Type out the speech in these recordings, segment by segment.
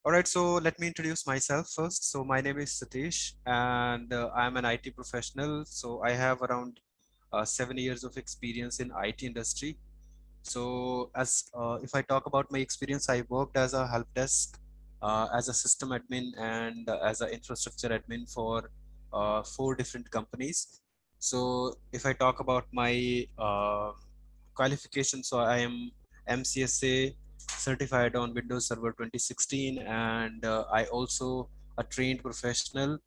All right, so let me introduce myself first. So my name is Satish, and I'm an IT professional. So I have around 7 years of experience in IT industry. So as if I talk about my experience, I worked as a help desk, as a system admin, and as an infrastructure admin for four different companies. So if I talk about my qualifications, so I am MCSA certified on Windows Server 2016, and I also a trained professional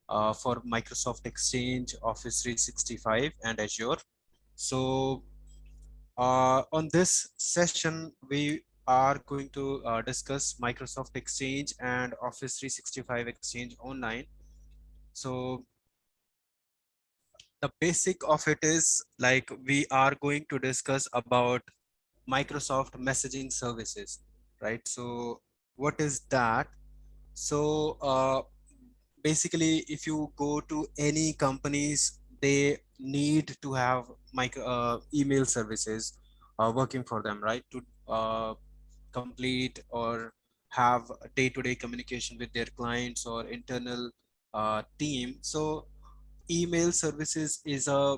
for Microsoft Exchange, Office 365, and Azure. So on this session, we are going to discuss Microsoft Exchange and Office 365 Exchange Online. So the basic of it is like we are going to discuss about Microsoft messaging services, right? So what is that? So basically, if you go to any companies, they need to have email services working for them, right? To complete or have day-to-day communication with their clients or internal team. So email services is a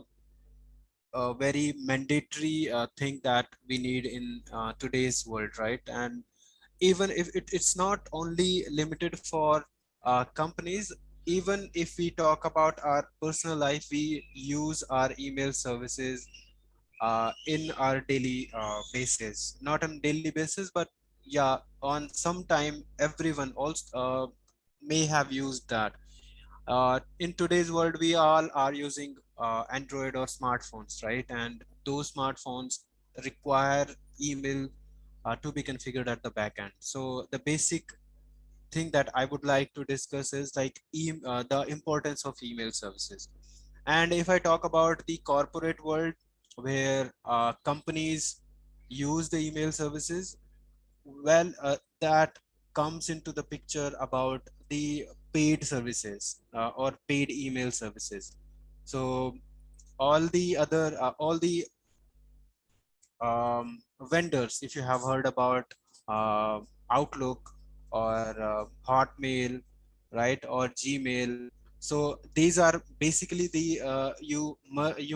very mandatory thing that we need in today's world, right? And even if it's not only limited for companies, even if we talk about our personal life, we use our email services in our daily basis, not on daily basis, but yeah, on some time everyone also may have used that. In today's world, we all are using Android or smartphones, right? And those smartphones require email to be configured at the back end. So the basic thing that I would like to discuss is like the importance of email services. And if I talk about the corporate world, where companies use the email services, well, that comes into the picture about the paid services or paid email services. So all the vendors, if you have heard about uh, Outlook or Hotmail, right, or Gmail. So these are basically the you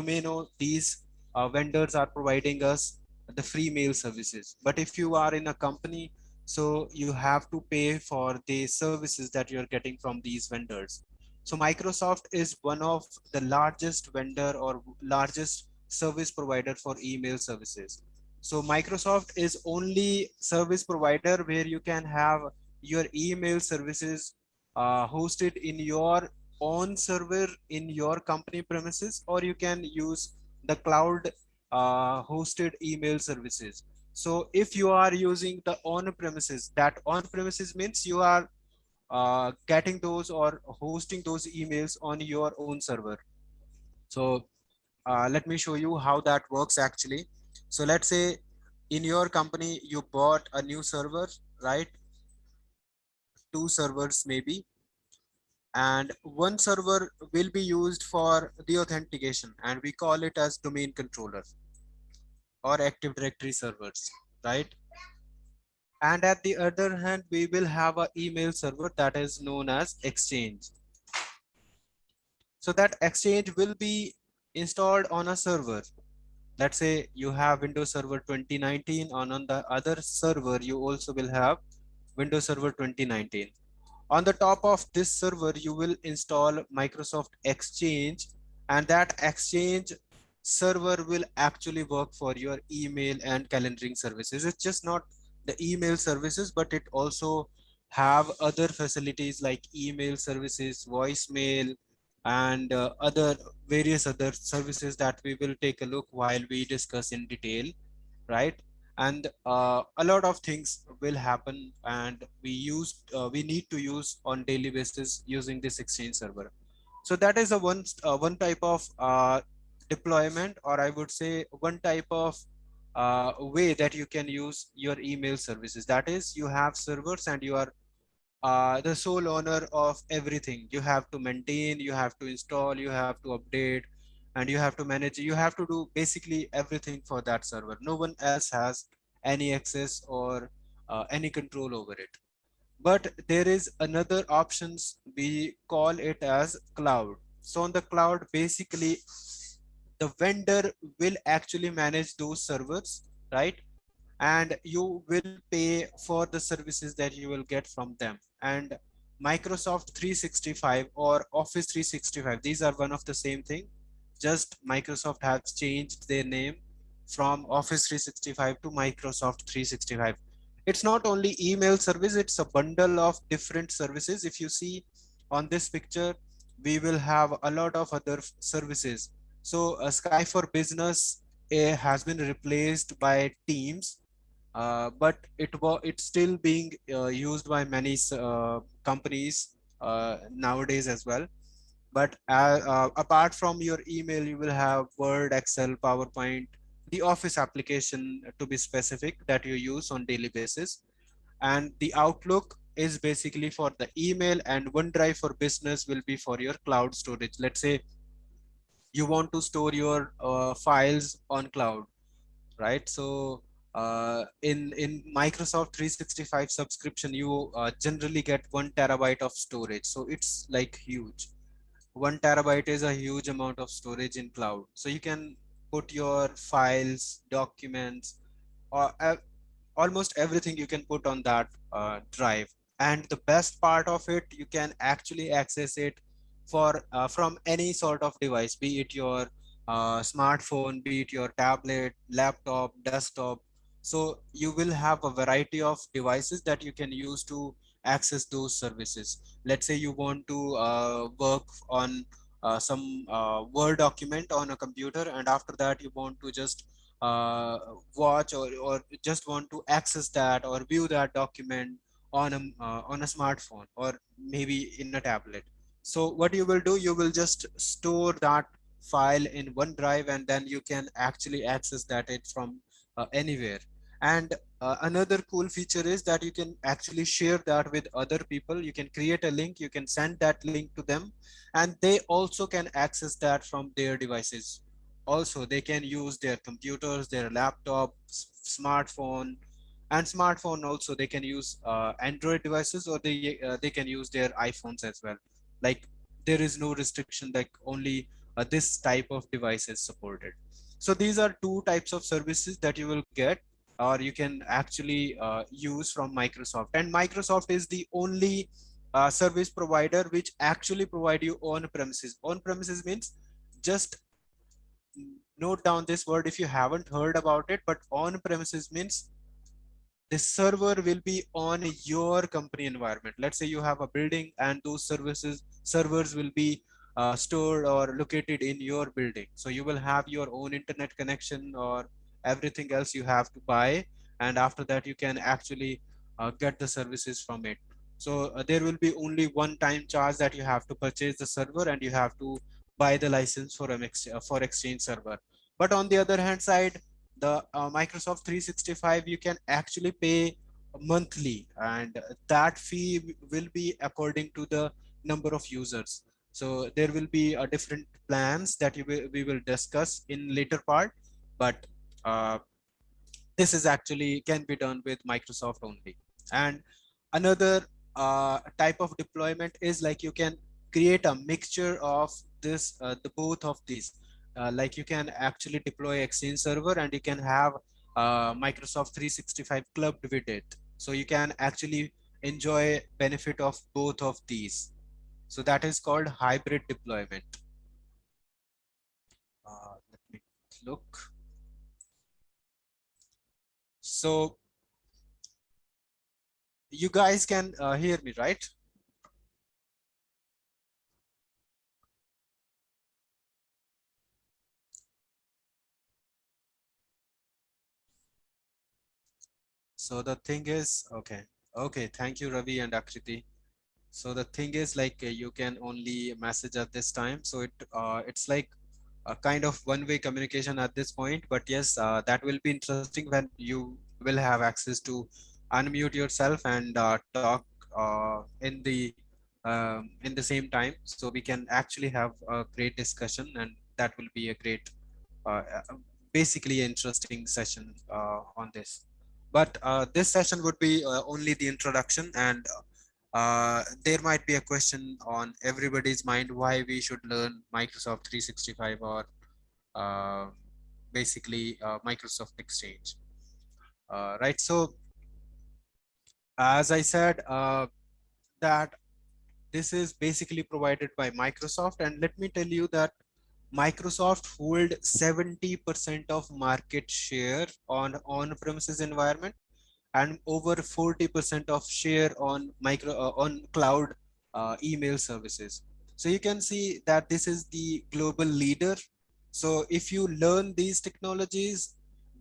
may know these vendors are providing us the free mail services. But if you are in a company, so you have to pay for the services that you're getting from these vendors. So Microsoft is one of the largest vendor or largest service provider for email services. So Microsoft is only service provider where you can have your email services hosted in your own server in your company premises, or you can use the cloud hosted email services. So if you are using the on premises, that on premises means you are getting those or hosting those emails on your own server. So let me show you how that works actually. So let's say in your company you bought a new server, right? Two servers maybe, and one server will be used for the authentication, and we call it as domain controller or Active Directory servers, right? And at the other hand, we will have a email server that is known as Exchange. So that Exchange will be installed on a server. Let's say you have Windows Server 2019, and on the other server you also will have Windows Server 2019. On the top of this server you will install Microsoft Exchange, and that Exchange server will actually work for your email and calendaring services. It's just not the email services, but it also have other facilities like email services, voicemail, and other various other services that we will take a look while we discuss in detail, right? And a lot of things will happen, and we need to use on daily basis using this Exchange server. So that is a one type of deployment, or I would say one type of way that you can use your email services. That is, you have servers and you are the sole owner of everything. You have to maintain, you have to install, you have to update, and you have to manage. You have to do basically everything for that server. No one else has any access or any control over it. But there is another options, we call it as cloud. So on the cloud, basically the vendor will actually manage those servers, right? And you will pay for the services that you will get from them. And Microsoft 365 or Office 365, these are one of the same thing. Just Microsoft has changed their name from Office 365 to Microsoft 365. It's not only email service, it's a bundle of different services. If you see on this picture, we will have a lot of other services. So Sky for Business has been replaced by Teams, but it's still being used by many companies nowadays as well. But apart from your email, you will have Word, Excel, PowerPoint, the Office application to be specific that you use on daily basis. And the Outlook is basically for the email, and OneDrive for Business will be for your cloud storage. Let's say you want to store your files on cloud, right? So in Microsoft 365 subscription, you generally get 1 terabyte of storage. So it's like huge. 1 terabyte is a huge amount of storage in cloud. So you can put your files, documents, or almost everything you can put on that drive. And the best part of it, you can actually access it for from any sort of device, be it your smartphone, be it your tablet, laptop, desktop. So you will have a variety of devices that you can use to access those services. Let's say you want to work on some Word document on a computer, and after that you want to just uh, watch or just want to access that or view that document on a smartphone or maybe in a tablet. So what you will do, you will just store that file in OneDrive, and then you can actually access that it from anywhere. And another cool feature is that you can actually share that with other people. You can create a link, you can send that link to them, and they also can access that from their devices. Also, they can use their computers, their laptop, smartphone, and smartphone also they can use Android devices, or they can use their iPhones as well. Like, there is no restriction, like only this type of device is supported. So these are two types of services that you will get, or you can actually use from Microsoft. And Microsoft is the only service provider which actually provide you on premises. On premises means, just note down this word if you haven't heard about it, but on premises means the server will be on your company environment. Let's say you have a building, and those servers will be stored or located in your building. So you will have your own internet connection, or everything else you have to buy, and after that you can actually get the services from it. So there will be only one time charge that you have to purchase the server, and you have to buy the license for Exchange server. But on the other hand side, the Microsoft 365, you can actually pay monthly, and that fee will be according to the number of users. So there will be different plans that we will discuss in later part, but uh, this is actually can be done with Microsoft only. And another type of deployment is like you can create a mixture of this, the both of these. Like you can actually deploy Exchange server, and you can have Microsoft 365 clubbed with it. So you can actually enjoy benefit of both of these. So that is called hybrid deployment. Let me look. So you guys can hear me, right? So the thing is, okay, okay, thank you, Ravi and Akriti. So the thing is, like, you can only message at this time. So it's like a kind of one-way communication at this point. But yes, that will be interesting when you will have access to unmute yourself and talk in the same time. So we can actually have a great discussion, and that will be a great, basically interesting session on this. But this session would be only the introduction, and there might be a question on everybody's mind why we should learn Microsoft 365 or uh, basically Microsoft Exchange. Right. So as I said, that this is basically provided by Microsoft, and let me tell you that Microsoft hold 70% of market share on on-premises environment and over 40% of share on on cloud email services. So you can see that this is the global leader. So if you learn these technologies,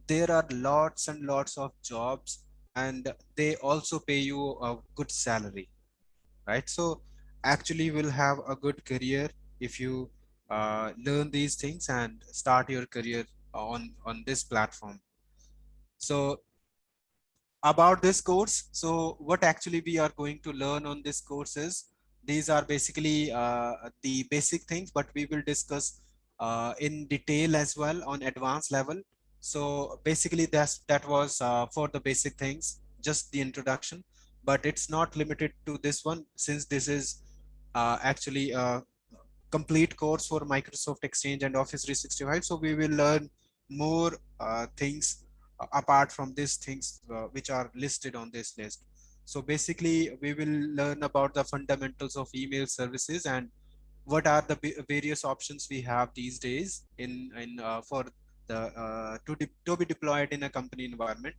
there are lots and lots of jobs, and they also pay you a good salary, right? So actually will have a good career if you learn these things and start your career on this platform. So about this course, so what actually we are going to learn on this course is, these are basically the basic things, but we will discuss in detail as well on advanced level. So basically that was for the basic things, just the introduction, but it's not limited to this one, since this is actually a complete course for Microsoft Exchange and Office 365. So we will learn more things apart from these things which are listed on this list. So basically, we will learn about the fundamentals of email services and what are the various options we have these days in for the to be deployed in a company environment.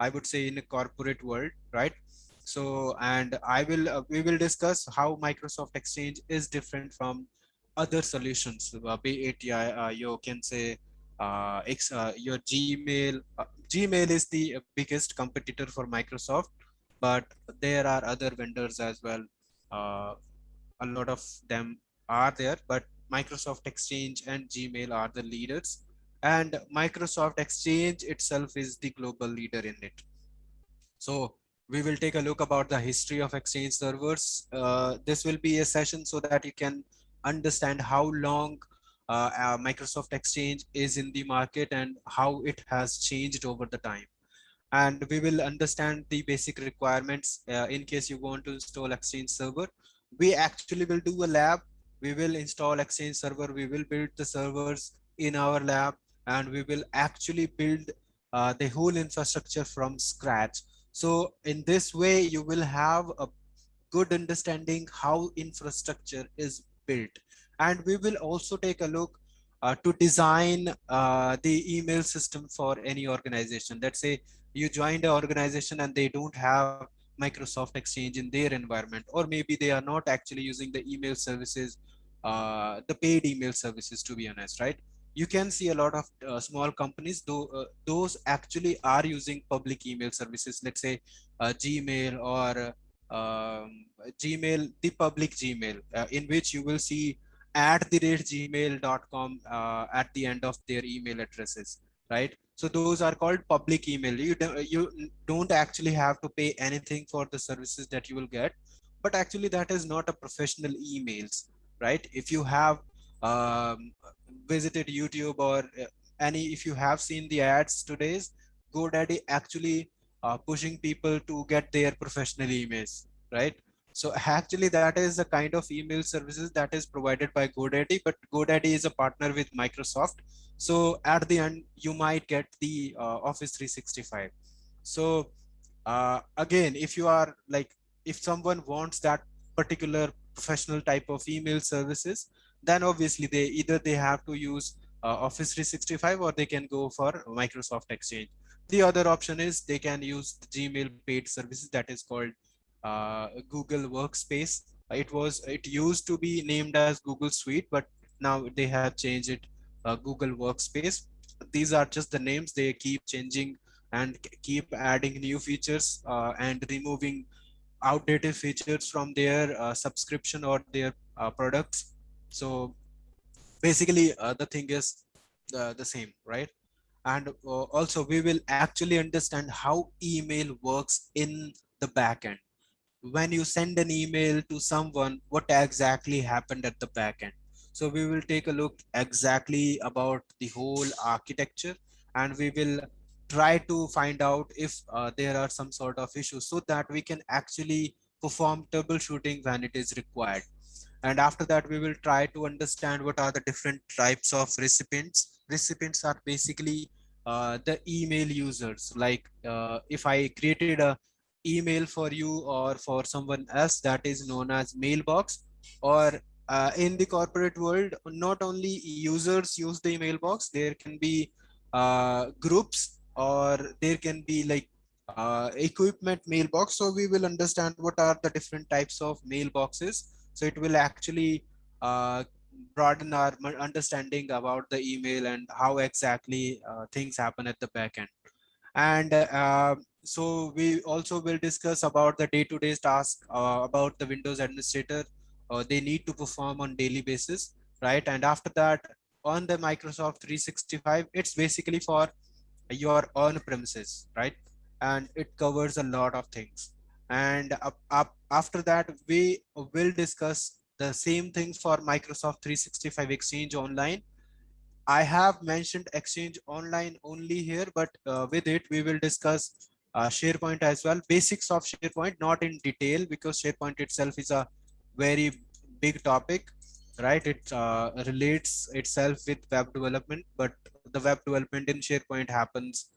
I would say in a corporate world, right? So, and we will discuss how Microsoft Exchange is different from other solutions, be it you can say your Gmail. Gmail is the biggest competitor for Microsoft, but there are other vendors as well. Uh, a lot of them are there, but Microsoft Exchange and Gmail are the leaders, and Microsoft Exchange itself is the global leader in it. So we will take a look about the history of Exchange servers. This will be a session so that you can understand how long Microsoft Exchange is in the market and how it has changed over the time. And we will understand the basic requirements in case you want to install Exchange server. We actually will do a lab. We will install Exchange server. We will build the servers in our lab, and we will actually build the whole infrastructure from scratch. So in this way, you will have a good understanding how infrastructure is built. And we will also take a look to design the email system for any organization. Let's say you joined an organization and they don't have Microsoft Exchange in their environment, or maybe they are not actually using the email services, the paid email services, to be honest, right? You can see a lot of small companies, though those actually are using public email services. Let's say Gmail or Gmail, the public Gmail, in which you will see at the rate gmail.com at the end of their email addresses, right? So those are called public email. You don't actually have to pay anything for the services that you will get, but actually that is not a professional emails, right? If you have um, visited YouTube or if you have seen the ads today's, GoDaddy actually pushing people to get their professional emails, right? So actually that is the kind of email services that is provided by GoDaddy, but GoDaddy is a partner with Microsoft. So at the end, you might get the Office 365. So again, if you are like, if someone wants that particular professional type of email services, then obviously they have to use Office 365, or they can go for Microsoft Exchange. The other option is they can use the Gmail paid services that is called Google Workspace. It used to be named as Google Suite, but now they have changed it Google Workspace. These are just the names. They keep changing and keep adding new features and removing outdated features from their subscription or their products. So basically the thing is the same, right? And also we will actually understand how email works in the backend. When you send an email to someone, what exactly happened at the back end. So we will take a look exactly about the whole architecture, and we will try to find out if there are some sort of issues so that we can actually perform troubleshooting when it is required. And after that, we will try to understand what are the different types of recipients. Recipients are basically the email users. Like if I created a email for you or for someone else, that is known as mailbox. Or in the corporate world, not only users use the mailbox, there can be groups, or there can be like equipment mailbox. So we will understand what are the different types of mailboxes. So it will actually broaden our understanding about the email and how exactly things happen at the back end. And so we also will discuss about the day-to-day task about the Windows administrator they need to perform on daily basis, right? And after that, on the Microsoft 365, it's basically for your own premises, right? And it covers a lot of things. And after that, we will discuss the same thing for Microsoft 365 Exchange Online. I have mentioned Exchange Online only here, but with it, we will discuss SharePoint as well, basics of SharePoint, not in detail, because SharePoint itself is a very big topic, right? It relates itself with web development, but the web development in SharePoint happens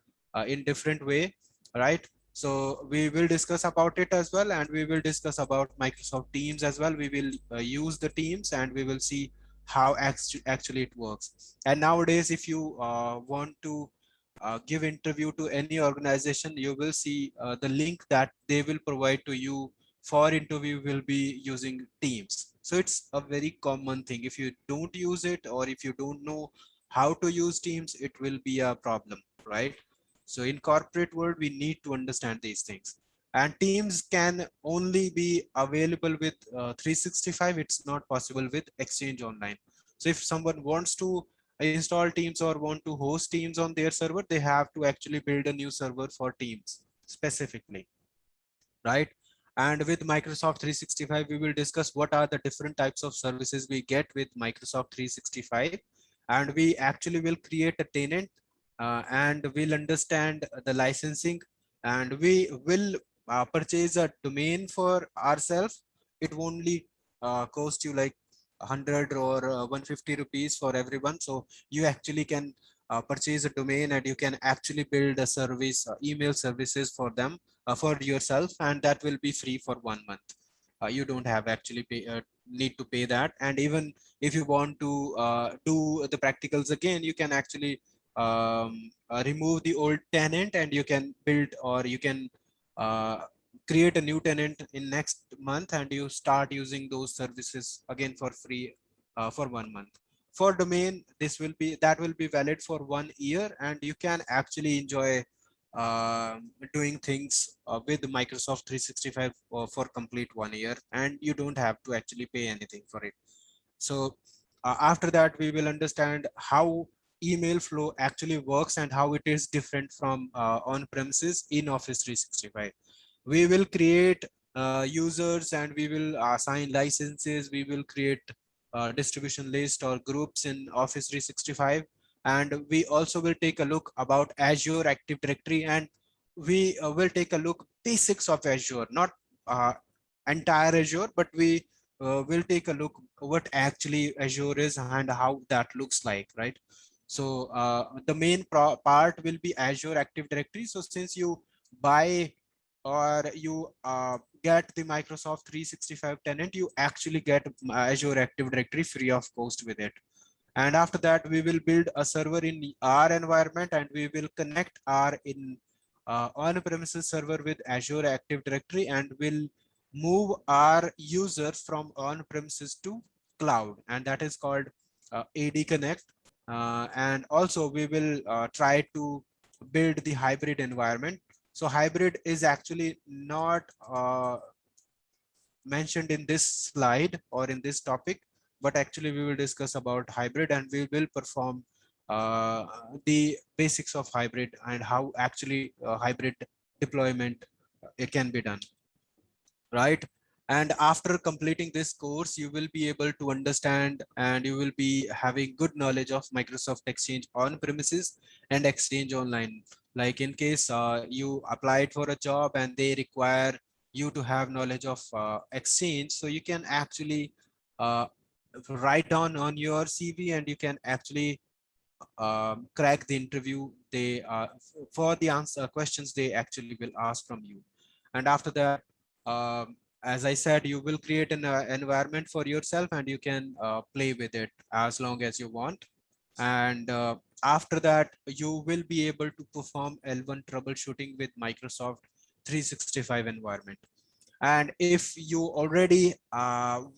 in different way, right? So we will discuss about it as well, and we will discuss about Microsoft Teams as well. We will use the Teams, and we will see how actually it works. And nowadays, if you want to give interview to any organization, you will see the link that they will provide to you for interview will be using Teams. So it's a very common thing. If you don't use it, or if you don't know how to use Teams, it will be a problem, right? So in corporate world, we need to understand these things. And Teams can only be available with 365. It's not possible with Exchange Online. So if someone wants to install Teams or want to host Teams on their server, they have to actually build a new server for Teams specifically, right? And with Microsoft 365, we will discuss what are the different types of services we get with Microsoft 365. And we actually will create a tenant, and we'll understand the licensing, and we will purchase a domain for ourselves. It won't only cost you like 100 or 150 rupees for everyone. So you actually can purchase a domain, and you can actually build a service, email services for them, for yourself, and that will be free for 1 month. You don't have actually need to pay that. And even if you want to do the practicals again, you can actually remove the old tenant, and you can build, or you can uh, create a new tenant in next month, and you start using those services again for free for 1 month. For domain, this will be, that will be valid for 1 year, and you can actually enjoy doing things with Microsoft 365 for complete 1 year, and you don't have to actually pay anything for it. So after that, we will understand how email flow actually works and how it is different from on premises in Office 365. We will create users, and we will assign licenses. We will create distribution list or groups in Office 365. And we also will take a look about Azure Active Directory, and we will take a look basics of Azure, not entire Azure, but we will take a look what actually Azure is and how that looks like, right? So the main part will be Azure Active Directory. So since you buy, or you get the Microsoft 365 tenant, you actually get Azure Active Directory free of cost with it. And after that, we will build a server in our environment, and we will connect our in on-premises server with Azure Active Directory, and will move our users from on-premises to cloud, and that is called AD Connect. And also we will try to build the hybrid environment. So hybrid is actually not mentioned in this slide or in this topic, but actually we will discuss about hybrid, and we will perform the basics of hybrid and how actually hybrid deployment it can be done, right? And after completing this course, you will be able to understand, and you will be having good knowledge of Microsoft Exchange on premises and Exchange Online. Like in case you applied for a job and they require you to have knowledge of exchange, so you can actually uh, write down on your CV and you can actually crack the interview they for the answer questions they actually will ask from you. And after that, as I said, you will create an environment for yourself and you can play with it as long as you want. And after that, you will be able to perform L1 troubleshooting with Microsoft 365 environment. And if you already are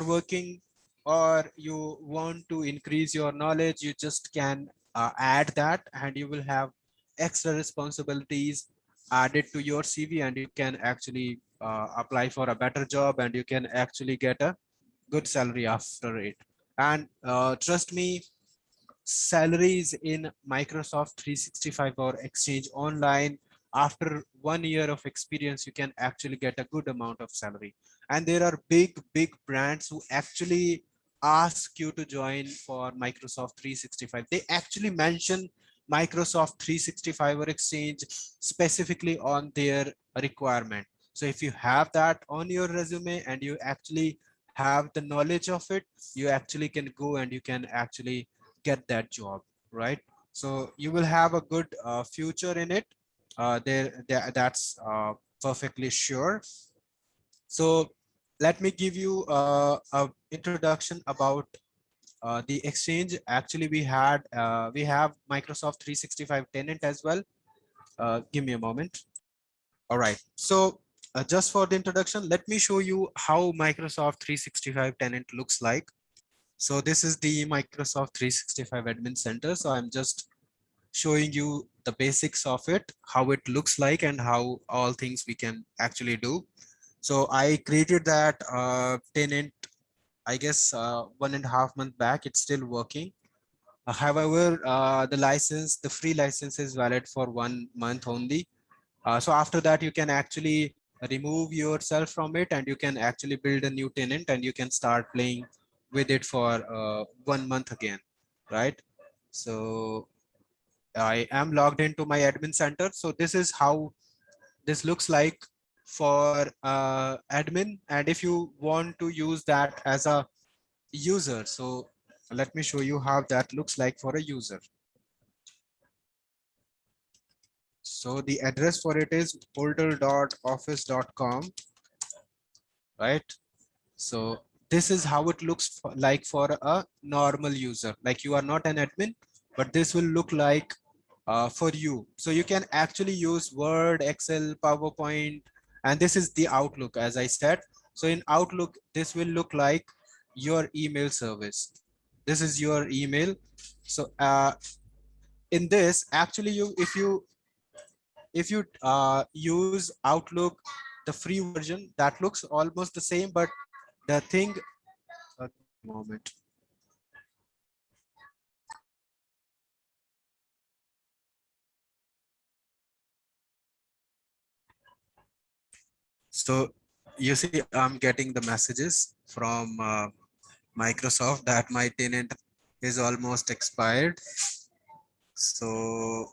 working or you want to increase your knowledge, you just can add that and you will have extra responsibilities added to your CV, and you can actually apply for a better job and you can actually get a good salary after it. And trust me, salaries in Microsoft 365 or Exchange Online, after 1 year of experience, you can actually get a good amount of salary. And there are big brands who actually ask you to join for Microsoft 365. They actually mention Microsoft 365 or Exchange specifically on their requirement. So if you have that on your resume and you actually have the knowledge of it, you actually can go and you can actually get that job, right? So you will have a good future in it. That's perfectly sure. So let me give you a introduction about the exchange. Actually, we have Microsoft 365 tenant as well. Give me a moment. All right. So just for the introduction, let me show you how Microsoft 365 tenant looks like. So this is the Microsoft 365 Admin Center. So I'm just showing you the basics of it, how it looks like and how all things we can actually do. So I created that tenant, I guess 1.5 months back. It's still working. However, the free license is valid for 1 month only. So after that, you can actually remove yourself from it and you can actually build a new tenant and you can start playing with it for 1 month again, right? So I am logged into my admin center. So this is how this looks like for admin. And if you want to use that as a user, so let me show you how that looks like for a user. So the address for it is portal.office.com, right? So this is how it looks like for a normal user. Like you are not an admin, but this will look like for you. So you can actually use Word, Excel, PowerPoint, and this is the Outlook, as I said. So in Outlook, this will look like your email service. This is your email. So in this, actually, if you use Outlook, the free version, that looks almost the same, but the thing, give me a moment. So you see, I'm getting the messages from Microsoft that my tenant is almost expired. So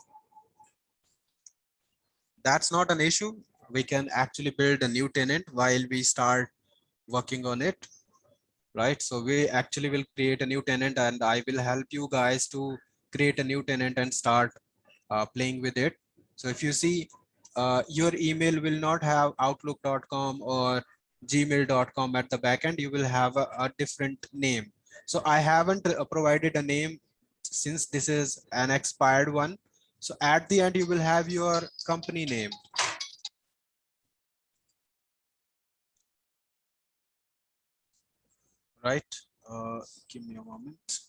that's not an issue. We can actually build a new tenant while we start working on it, right? So we actually will create a new tenant and I will help you guys to create a new tenant and start playing with it. So if you see, your email will not have outlook.com or gmail.com at the backend. You will have a different name. So I haven't provided a name since this is an expired one. So at the end, you will have your company name. Right. Give me a moment.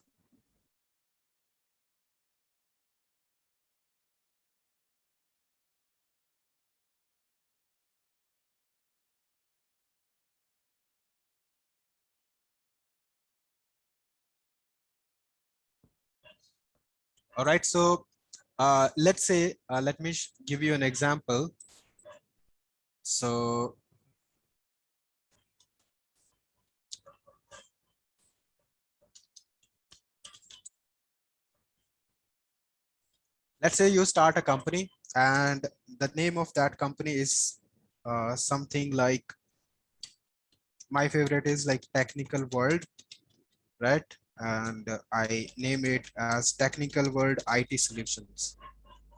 All right. So let's say, let me give you an example. So let's say you start a company and the name of that company is something like, my favorite is like Technical World, right? And I name it as Technical World IT Solutions,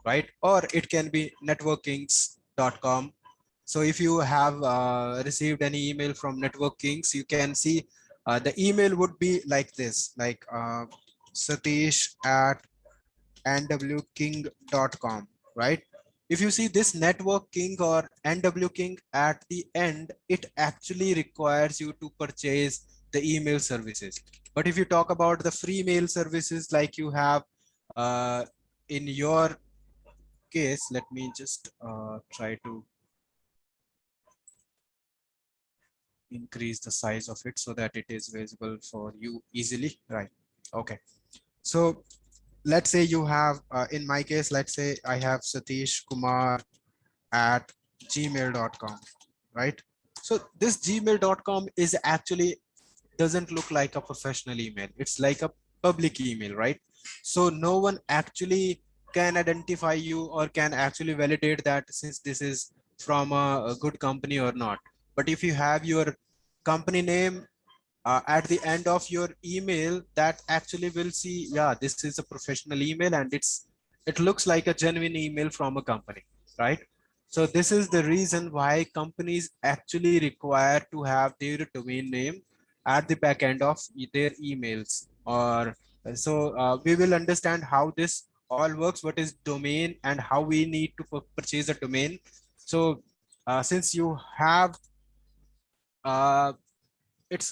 right? Or it can be networkings.com. So if you have received any email from Networkings, you can see the email would be like this, like Satish at nwking.com, right? If you see this Network King or NW King at the end, it actually requires you to purchase the email services. But if you talk about the free mail services like you have uh, in your case, let me just try to increase the size of it so that it is visible for you easily, right? Okay. So let's say you have, in my case, let's say I have Satish Kumar at gmail.com, right? So this gmail.com is actually doesn't look like a professional email. It's like a public email, right? So no one actually can identify you or can actually validate that since this is from a good company or not. But if you have your company name at the end of your email, that actually will see, yeah, this is a professional email and it looks like a genuine email from a company, right? So this is the reason why companies actually require to have their domain name at the back end of their emails. Or so we will understand how this all works, what is domain and how we need to purchase a domain. So since you have uh,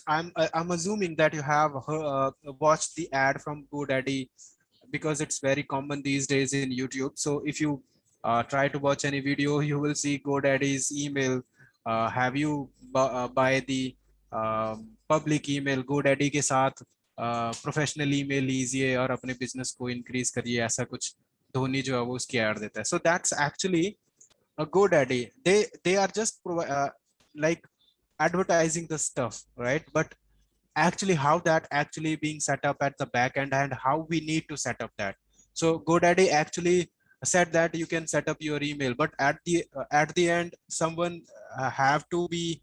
I'm assuming that you have watched the ad from GoDaddy because it's very common these days in YouTube. So if you try to watch any video, you will see GoDaddy's email. Have you buy the public email GoDaddy के साथ professional email लीजिए और अपने business को increase करिए, ऐसा कुछ धोनी जो है वो उसकी ऐड देता है. So that's actually a GoDaddy. They are just like advertising the stuff, right? But actually how that actually being set up at the back end and how we need to set up that. So GoDaddy actually said that you can set up your email, but at the end, someone have to be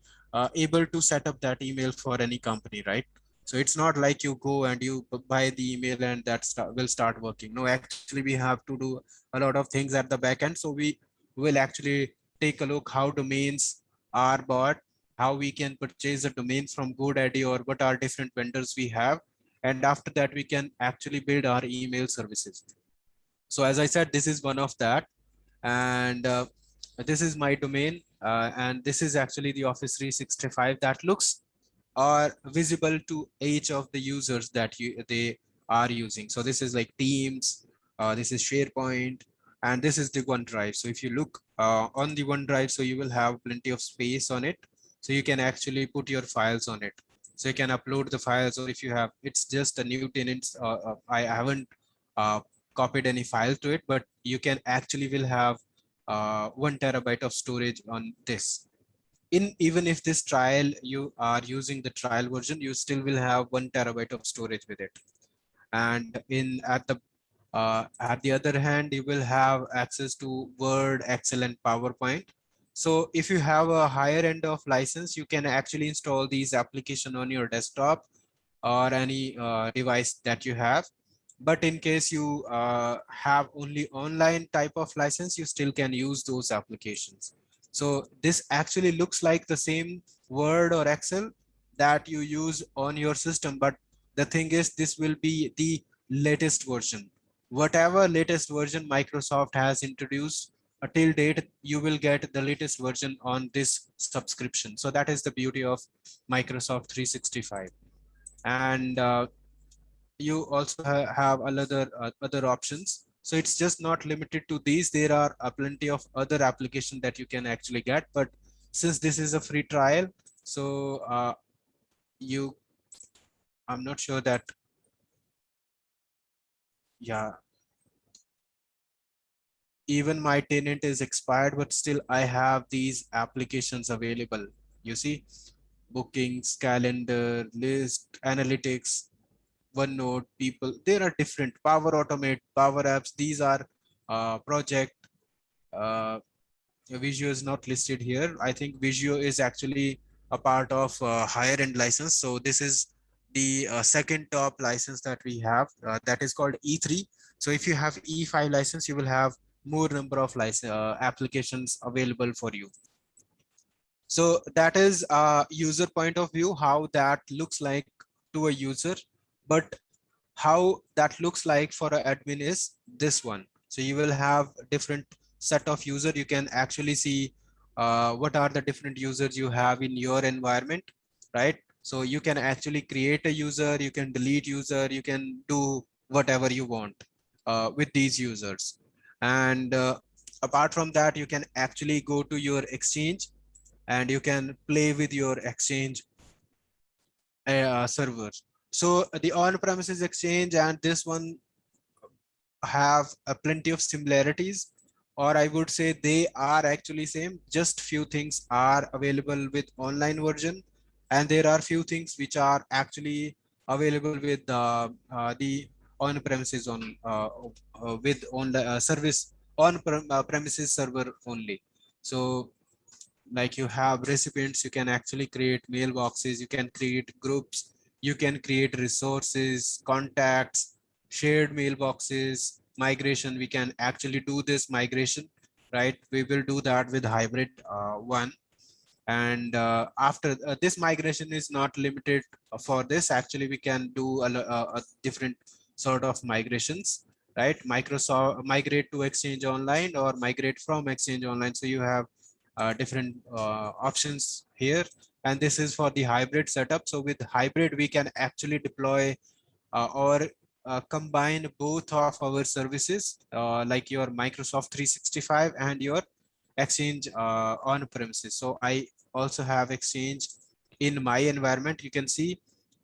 able to set up that email for any company, right? So it's not like you go and you buy the email and that will start working. No, actually we have to do a lot of things at the back end. So we will actually take a look how domains are bought, how we can purchase the domains from GoDaddy or what are different vendors we have. And after that, we can actually build our email services. So as I said, this is one of that. And this is my domain. And this is actually the Office 365 that looks are visible to each of the users that they are using. So this is like Teams, this is SharePoint, and this is the OneDrive. So if you look on the OneDrive, so you will have plenty of space on it. So you can actually put your files on it. So you can upload the files, or if you have, it's just a new tenant. I haven't uh, copied any file to it, but you can actually will have 1 TB of storage on this. In even if this trial you are using the trial version, you still will have 1 TB of storage with it. And in at the other hand, you will have access to Word, Excel, and PowerPoint. So if you have a higher end of license, you can actually install these application on your desktop or any device that you have. But in case you have only online type of license, you still can use those applications. So this actually looks like the same Word or Excel that you use on your system. But the thing is, this will be the latest version. Whatever latest version Microsoft has introduced till date, you will get the latest version on this subscription. So that is the beauty of Microsoft 365. And you also have other options. So it's just not limited to these. There are plenty of other applications that you can actually get. But since this is a free trial, so you, I'm not sure that, yeah, even my tenant is expired, but still I have these applications available. You see, bookings, calendar, list, analytics, OneNote, people, there are different Power Automate, Power Apps. These are project. uh, Visio is not listed here. I think Visio is actually a part of higher end license. So this is the second top license that we have, that is called E3. So if you have E5 license, you will have more number of license applications available for you. So that is user point of view, how that looks like to a user, but how that looks like for an admin is this one. So you will have different set of user. You can actually see what are the different users you have in your environment, right? So you can actually create a user, you can delete user, you can do whatever you want with these users. And apart from that, you can actually go to your exchange and you can play with your exchange server. So the on-premises exchange and this one have plenty of similarities, or I would say they are actually same. Just few things are available with online version, and there are few things which are actually available with the on-premises with on service on premises server only. So like you have recipients, you can actually create mailboxes, you can create groups, you can create resources, contacts, shared mailboxes, migration. We can actually do this migration, right? We will do that with hybrid one. And after this migration is not limited for this. Actually we can do a different sort of migrations, right? Microsoft migrate to Exchange Online or migrate from Exchange Online. So you have different options here, and this is for the hybrid setup. So with hybrid we can actually deploy or combine both of our services, like your Microsoft 365 and your Exchange on premises. So I also have Exchange in my environment. You can see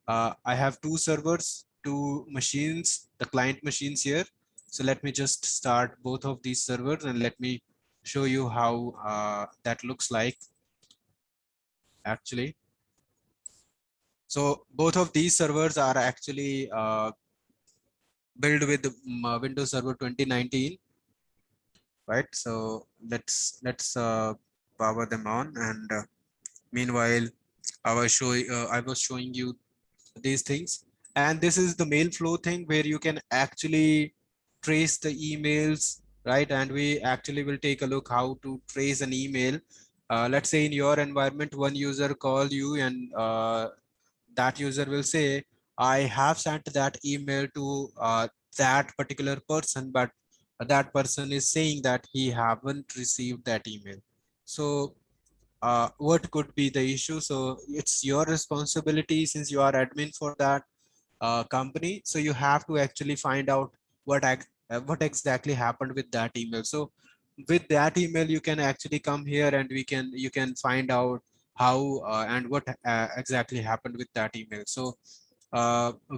I have two servers, two machines, the client machines here. So let me just start both of these servers and let me show you how that looks like actually. So both of these servers are actually built with Windows Server 2019, right? So let's power them on, and meanwhile I was showing you these things, and this is the mail flow thing where you can actually trace the emails, right? And we actually will take a look how to trace an email. Let's say in your environment one user call you, and that user will say, I have sent that email to that particular person, but that person is saying that he haven't received that email. So what could be the issue? So it's your responsibility, since you are admin for that company. So you have to actually find out what exactly happened with that email. So with that email, you can actually come here and you can find out how and what exactly happened with that email. So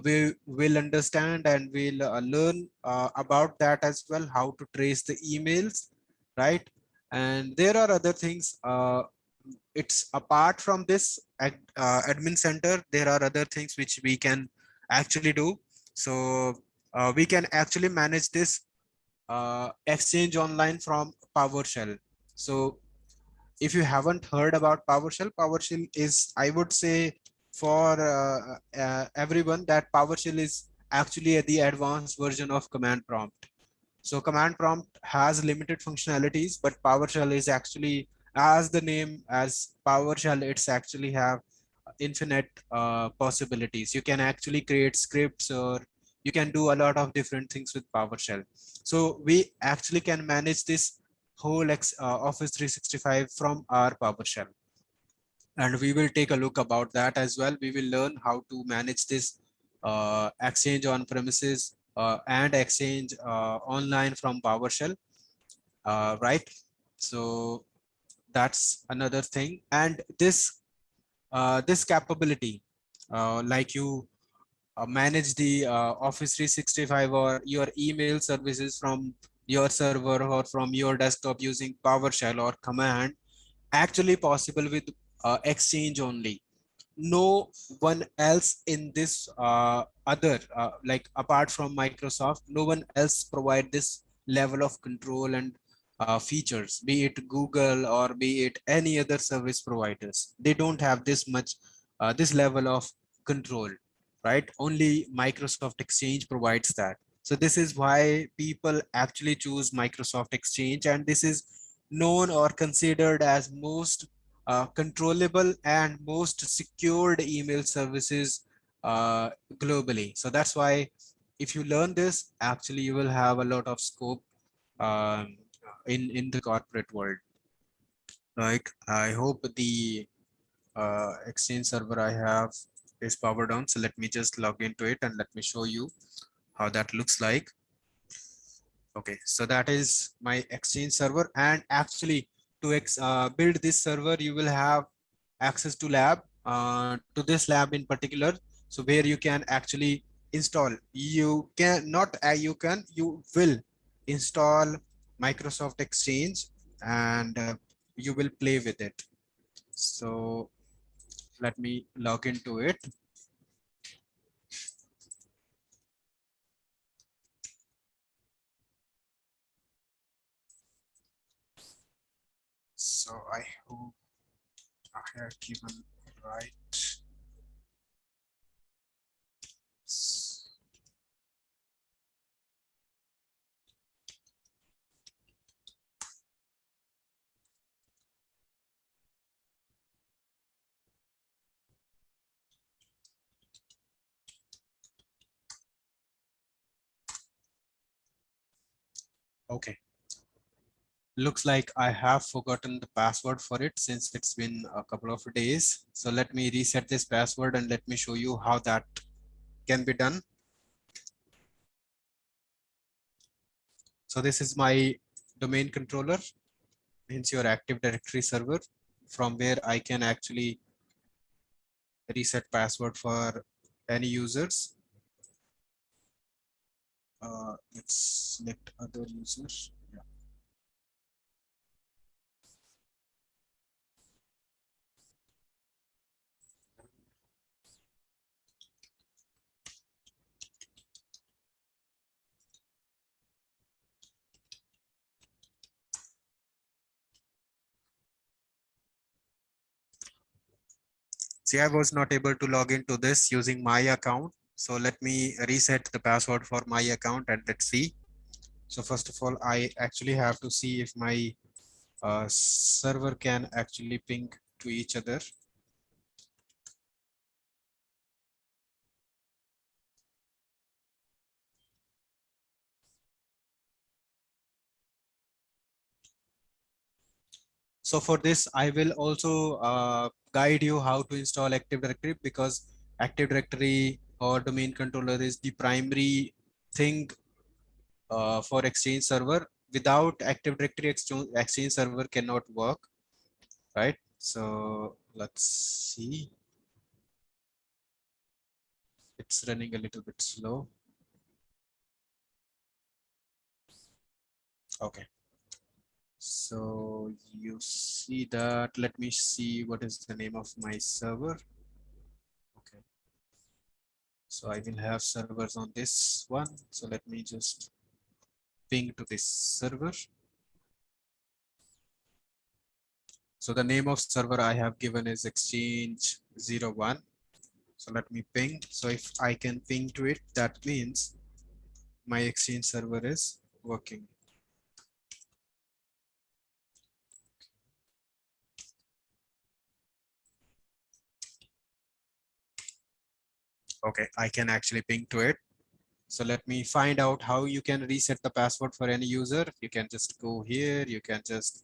we will understand and we'll learn about that as well, how to trace the emails, right? And there are other things. It's apart from this admin center, there are other things which we can actually do. So we can actually manage this Exchange Online from PowerShell. So if you haven't heard about PowerShell, PowerShell is, I would say, for everyone, that PowerShell is actually the advanced version of command prompt. So command prompt has limited functionalities, but PowerShell is actually, as the name as PowerShell, it's actually have infinite possibilities. You can actually create scripts, or you can do a lot of different things with PowerShell. So we actually can manage this whole Office 365 from our PowerShell. And we will take a look about that as well. We will learn how to manage this Exchange on premises and Exchange online from PowerShell, right? So that's another thing. And this capability, like you manage the Office 365 or your email services from your server or from your desktop using PowerShell or command, actually possible with Exchange only. No one else in this other like apart from Microsoft, no one else provide this level of control and features, be it Google or be it any other service providers. They don't have this much, this level of control, right? Only Microsoft Exchange provides that. So this is why people actually choose Microsoft Exchange, and this is known or considered as most controllable and most secured email services globally. So that's why if you learn this, actually you will have a lot of scope um, in the corporate world. Like, I hope the Exchange server I have is powered on. So let me just log into it and let me show you how that looks like. Okay, so that is my Exchange server, and actually to build this server, you will have access to lab, to this lab in particular. So where you can actually install, you can not, you will install Microsoft Exchange, and you will play with it. So let me log into it. So I hope I have given right. Okay. Looks like I have forgotten the password for it since it's been a couple of days. So let me reset this password and let me show you how that can be done. So this is my domain controller, hence your Active Directory server, from where I can actually reset password for any users. Let's select other users. Yeah. See, I was not able to log into this using my account. So let me reset the password for my account and let's see. So first of all, I actually have to see if my server can actually ping to each other. So for this, I will also guide you how to install Active Directory, because Active Directory or domain controller is the primary thing for Exchange server. Without Active Directory, Exchange server cannot work, right? So let's see. It's running a little bit slow. Okay. So you see that, let me see what is the name of my server. Okay. So I will have servers on this one. So let me just ping to this server. So the name of server I have given is Exchange 01. So let me ping. So if I can ping to it, that means my Exchange server is working. Okay, I can actually ping to it. So let me find out how you can reset the password for any user. You can just go here. You can just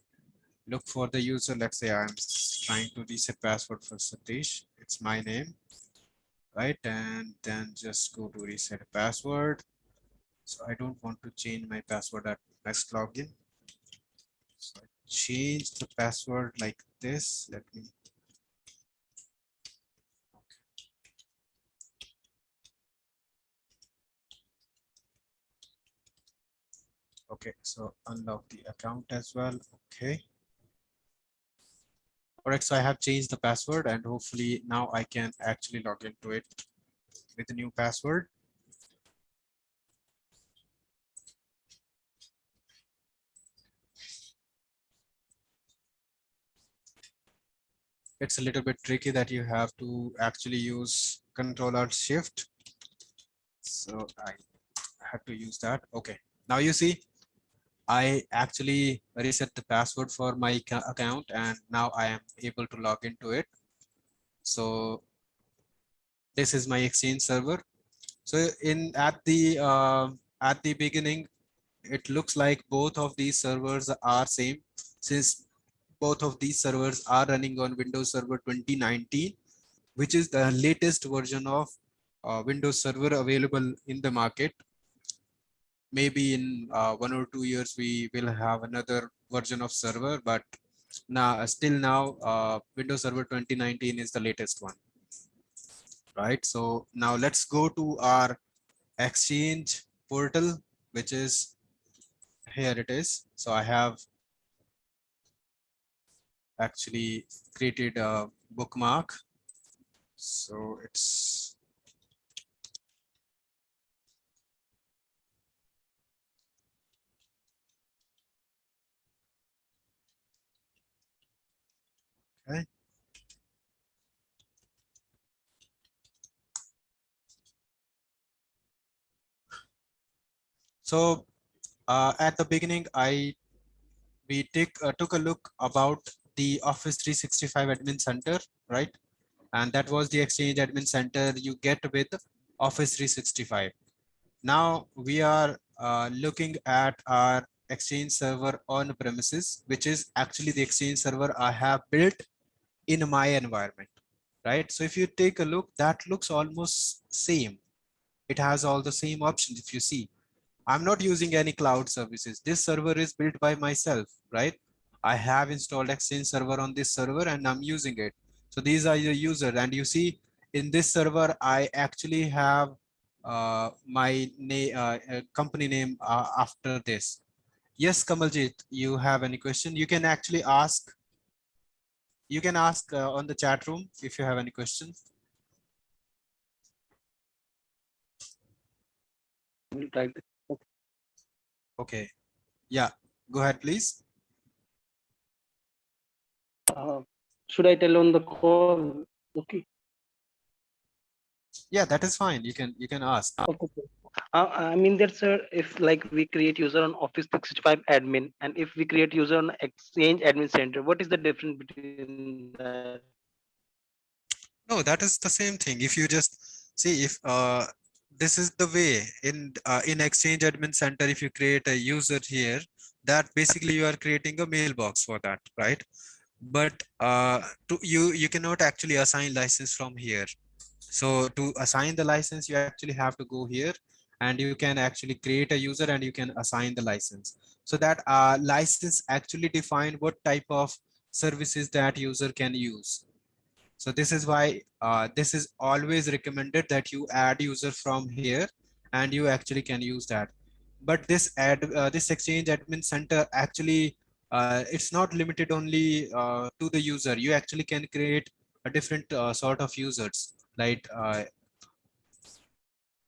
look for the user. Let's say I'm trying to reset password for Satish. It's my name, right? And then just go to reset password. So I don't want to change my password at next login. So I change the password like this. Let me. Okay, so unlock the account as well. Okay. All right, so I have changed the password and hopefully now I can actually log into it with a new password. it's a little bit tricky that you have to actually use Control Alt Shift. So I had to use that. Okay. Now you see, I actually reset the password for my account and now I am able to log into it. So this is my Exchange server. So at the beginning, it looks like both of these servers are same, since both of these servers are running on Windows Server 2019, which is the latest version of Windows Server available in the market. Maybe in 1 or 2 years we will have another version of server, but now still now Windows Server 2019 is the latest one, right? So now let's go to our Exchange portal, which is here it is. So I have actually created a bookmark. So it's okay. So at the beginning, we took a look about the Office 365 Admin Center, right? And that was the Exchange Admin Center you get with Office 365. Now we are looking at our Exchange server on premises, which is actually the Exchange server I have built in my environment, right? So if you take a look, that looks almost same. It has all the same options. If you see, I'm not using any cloud services. This server is built by myself, right? I have installed Exchange server on this server and I'm using it. So these are your user, and you see in this server, I actually have my company name after this. Yes, Kamaljit, you have any question? You can actually ask. You can ask on the chat room if you have any questions. Right. Okay. Yeah, go ahead, please. Should I tell on the call? Okay. Yeah, that is fine. You can ask. Okay. I mean that's if like we create user on Office 365 admin and if we create user on Exchange admin center, what is the difference between that? No, that is the same thing. If you just see if this is the way in Exchange Admin Center, if you create a user here, that basically you are creating a mailbox for that, right? But you cannot actually assign license from here. So to assign the license, you actually have to go here and you can actually create a user and you can assign the license. So that license actually define what type of services that user can use. So this is why this is always recommended that you add user from here and you actually can use that. But this Exchange Admin Center actually it's not limited only to the user. You actually can create a different sort of users. Like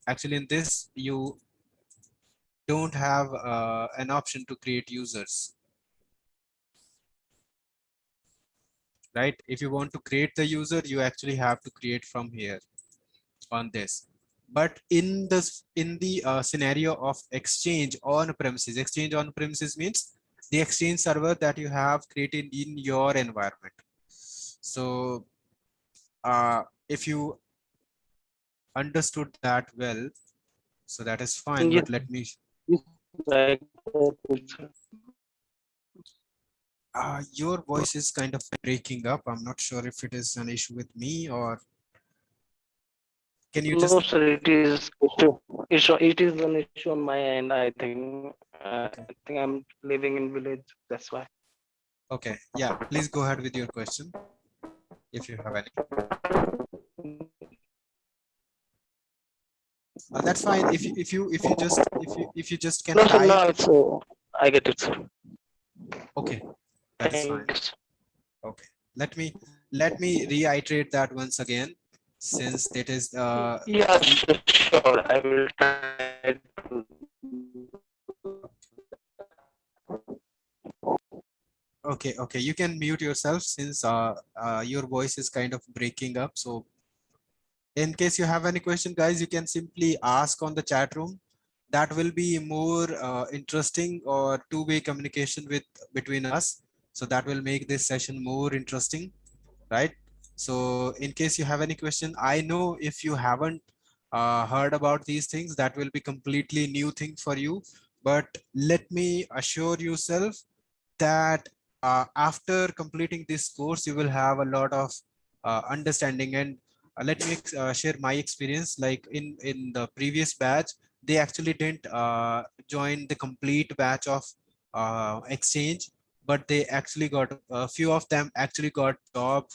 actually in this you don't have an option to create users, right? If you want to create the user, you actually have to create from here on this. But in the scenario of exchange on premises means the Exchange server that you have created in your environment. So if you understood that well, so that is fine. Yes, But let me yes, I got it, sir. your voice is kind of breaking up. I'm not sure if it is an issue with me or can you No, just sir, it is it is an issue on my end. I think I'm living in village. That's why. okay, yeah, please go ahead with your question if you have any. That's fine. If you just can No, sir, type. no, it's I get it, sir. Okay, that is fine. Thanks. Okay, let me reiterate that once again, since that is Yeah, the sure. I will try to. Okay, okay. You can mute yourself since your voice is kind of breaking up. So in case you have any question, guys, you can simply ask on the chat room. That will be more interesting or two-way communication with between us. So that will make this session more interesting, right? So in case you have any question, I know if you haven't heard about these things, that will be completely new thing for you. But let me assure yourself that after completing this course, you will have a lot of understanding. And let me share my experience. Like in the previous batch, they actually didn't join the complete batch of exchange, but they actually got a few of them actually got job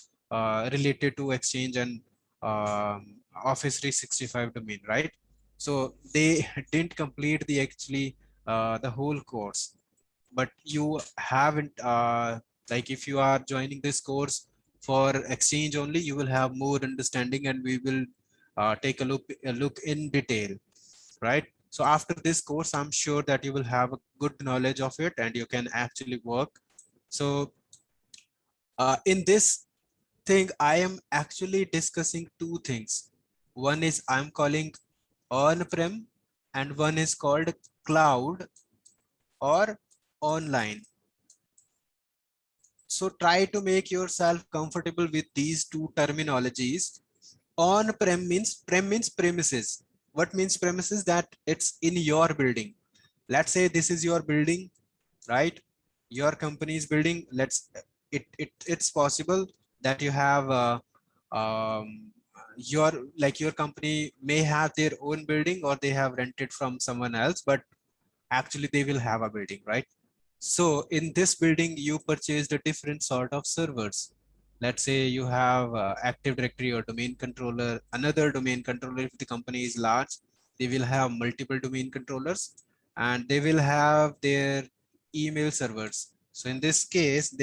related to exchange and Office 365 domain, right? So they didn't complete the actually the whole course, but you haven't like if you are joining this course for exchange only, you will have more understanding, and we will take a look in detail, right? So after this course, I'm sure that you will have a good knowledge of it and you can actually work. So in this thing, I am actually discussing two things. One is I'm calling on-prem, and one is called cloud or online. So try to make yourself comfortable with these two terminologies. On-prem means premises. What means premises? That it's in your building. Let's say this is your building, right? Your company's building. It's possible that you have your like your company may have their own building or they have rented from someone else, but actually they will have a building, right? So in this building, you purchased a different sort of servers. Let's say you have Active Directory or domain controller, another domain controller. If the company is large, they will have multiple domain controllers, and they will have their email servers. So in this case,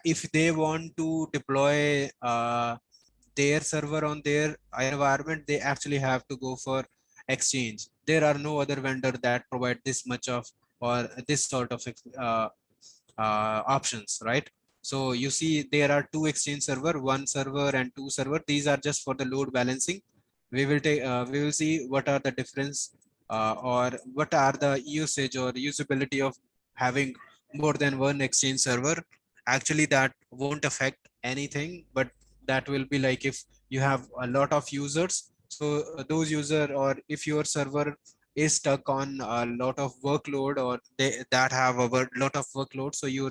if they want to deploy their server on their environment, they actually have to go for exchange. There are no other vendor that provide this much of or this sort of options, right? So you see there are two exchange server, one server and two server. These are just for the load balancing. We will see what are the difference or what are the usage or usability of having more than one exchange server. Actually, that won't affect anything, but that will be like if you have a lot of users. So those user, or if your server is stuck on a lot of workload, or that have a lot of workload, so your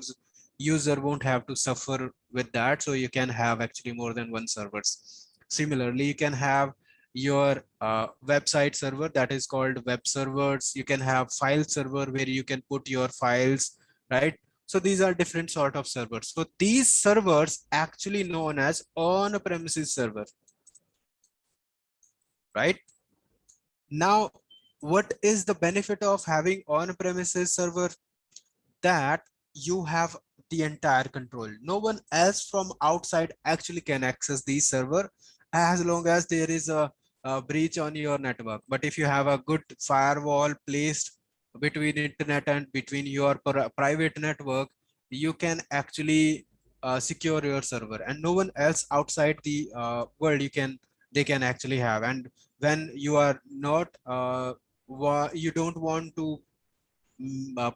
user won't have to suffer with that. So you can have actually more than one servers. Similarly, you can have your website server, that is called web servers. You can have file server where you can put your files, right? So these are different sort of servers. So these servers actually known as on-premises server, right? Now, what is the benefit of having on-premises server? That you have the entire control. No one else from outside actually can access the server as long as there is a breach on your network. But if you have a good firewall placed between internet and between your private network, you can actually secure your server, and no one else outside the world they can actually have. And when you are not you don't want to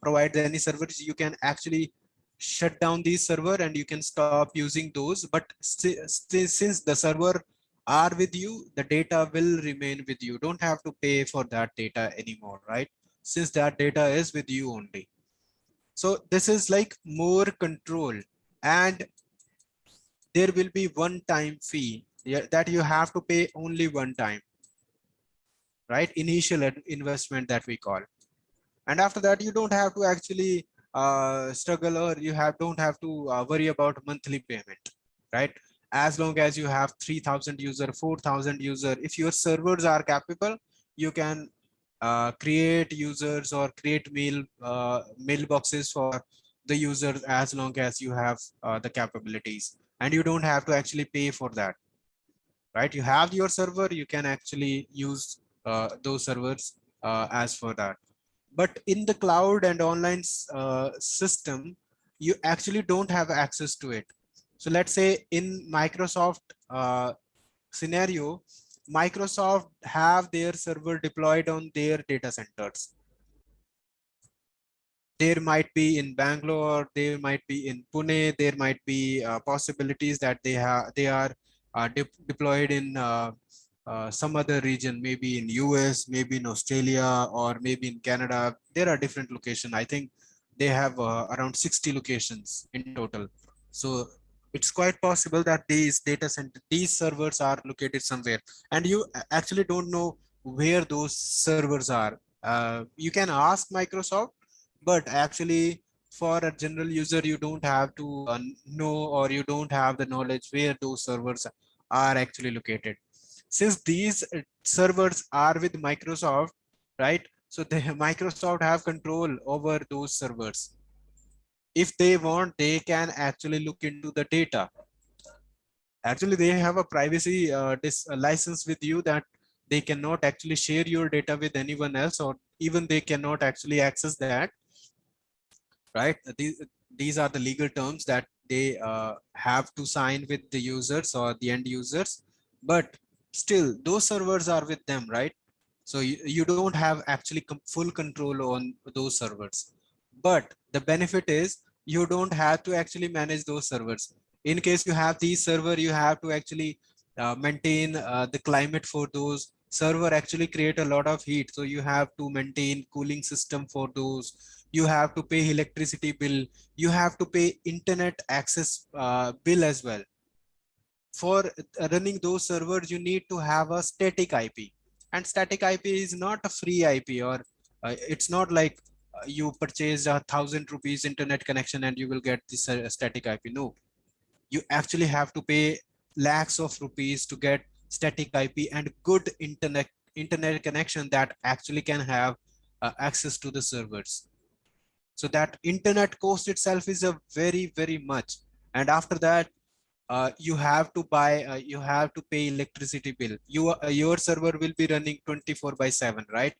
provide any servers, you can actually shut down these server and you can stop using those. But since the server are with you, the data will remain with you. Don't have to pay for that data anymore, right? Since that data is with you only. So this is like more control, and there will be one time fee, yeah, that you have to pay only one time, right? Initial investment that we call. And after that, you don't have to actually struggle, or you don't have to worry about monthly payment, right? As long as you have 3,000 user, 4,000 user, if your servers are capable, you can create users or create mailboxes for the users, as long as you have the capabilities, and you don't have to actually pay for that, right? You have your server, you can actually use those servers as for that. But in the cloud and online system, you actually don't have access to it. So let's say in Microsoft scenario, Microsoft have their server deployed on their data centers. There might be in Bangalore, there might be in Pune, there might be possibilities that they are deployed in some other region, maybe in US, maybe in Australia, or maybe in Canada. There are different locations. I think they have around 60 locations in total. So it's quite possible that these data center, these servers are located somewhere, and you actually don't know where those servers are. You can ask Microsoft, but actually for a general user, you don't have to know, or you don't have the knowledge where those servers are actually located. Since these servers are with Microsoft, right? So the Microsoft have control over those servers. If they want, they can actually look into the data. Actually, they have a privacy license with you, that they cannot actually share your data with anyone else, or even they cannot actually access that, right? These are the legal terms that they have to sign with the users or the end users, but still those servers are with them, right? So you don't have actually full control on those servers, but the benefit is you don't have to actually manage those servers. In case you have these server, you have to actually maintain the climate for those server, actually create a lot of heat, so you have to maintain cooling system for those. You have to pay electricity bill, you have to pay internet access bill as well. For running those servers, you need to have a static IP, and static IP is not a free IP, or it's not like you purchase 1,000 rupees internet connection and you will get this static IP. No, you actually have to pay lakhs of rupees to get static IP and good internet connection that actually can have access to the servers. So that internet cost itself is a very much. And after that, you have to buy, you have to pay electricity bill. Your server will be running 24/7, right?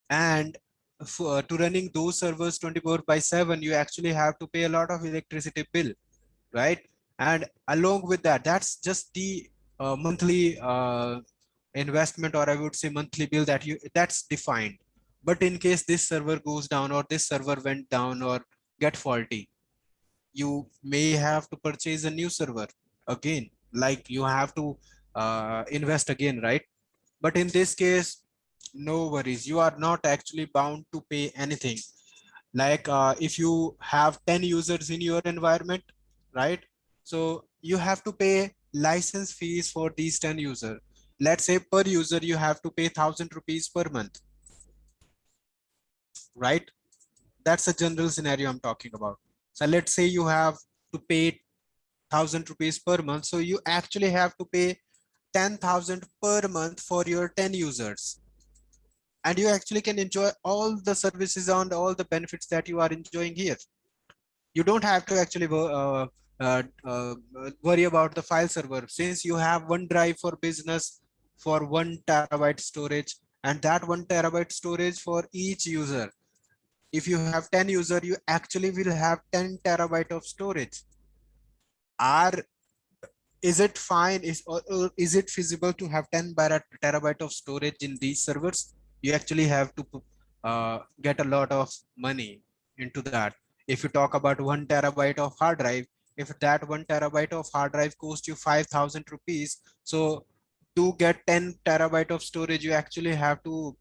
And for, to running those servers 24/7, you actually have to pay a lot of electricity bill, right? And along with that, that's just the monthly investment, or I would say monthly bill that you that's defined. But in case this server goes down, or this server went down or get faulty, you may have to purchase a new server again, like you have to invest again, right? But in this case, no worries, you are not actually bound to pay anything. Like if you have 10 users in your environment, right? So you have to pay license fees for these 10 users. Let's say per user you have to pay 1,000 rupees per month, right? That's a general scenario I'm talking about. So let's say you have to pay 1,000 rupees per month, so you actually have to pay 10,000 per month for your 10 users, and you actually can enjoy all the services and all the benefits that you are enjoying here. You don't have to actually worry about the file server, since you have OneDrive for business for 1 TB storage, and that 1 TB storage for each user. If you have 10 user, you actually will have 10 TB of storage. Are Is it fine, or is it feasible to have 10 TB of storage in these servers? You actually have to get a lot of money into that. If you talk about 1 TB of hard drive, if that 1 TB of hard drive costs you 5,000 rupees, so to get 10 TB of storage, you actually have to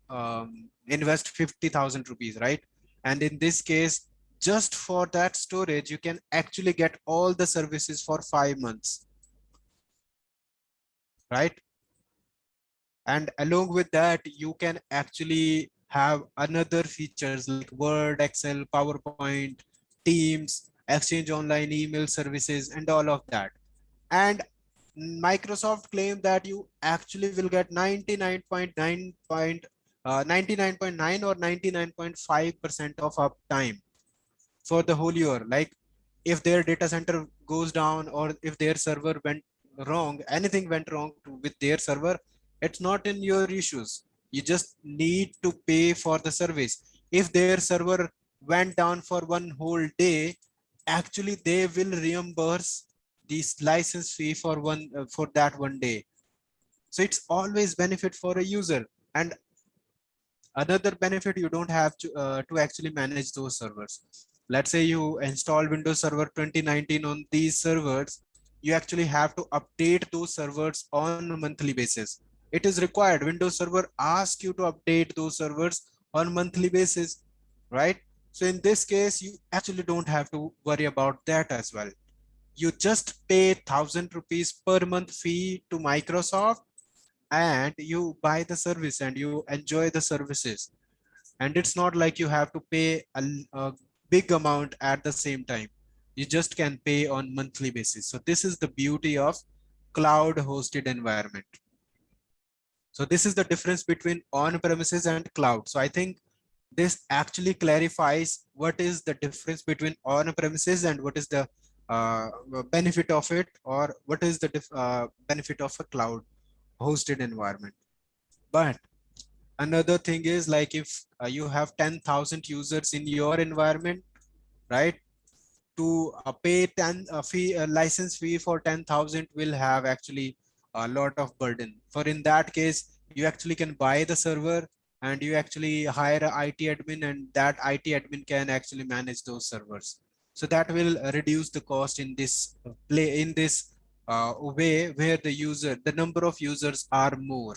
invest 50,000 rupees, right? And in this case, just for that storage, you can actually get all the services for 5 months, right? And along with that, you can actually have another features like Word, Excel, PowerPoint, Teams, Exchange Online email services, and all of that. And Microsoft claimed that you actually will get 99.9 or 99.5% of uptime for the whole year. Like if their data center goes down, or if their server went wrong, anything went wrong with their server, it's not in your issues. You just need to pay for the service. If their server went down for one whole day, actually they will reimburse this license fee for for that one day. So it's always benefit for a user. And another benefit, you don't have to actually manage those servers. Let's say you install Windows Server 2019 on these servers, you actually have to update those servers on a monthly basis. It is required. Windows Server asks you to update those servers on monthly basis, right? So in this case, you actually don't have to worry about that as well. You just pay 1,000 rupees per month fee to Microsoft, and you buy the service and you enjoy the services. And it's not like you have to pay a big amount at the same time. You just can pay on monthly basis. So this is the beauty of cloud hosted environment. So this is the difference between on premises and cloud. So I think this actually clarifies what is the difference between on premises and what is the uh, benefit of it, or what is the benefit of a cloud hosted environment. But another thing is, like, if you have 10,000 users in your environment, right? To pay 10 fee license fee for 10,000 will have actually a lot of burden. For in that case, you actually can buy the server and you actually hire a IT admin, and that IT admin can actually manage those servers. So that will reduce the cost in this way where the number of users are more.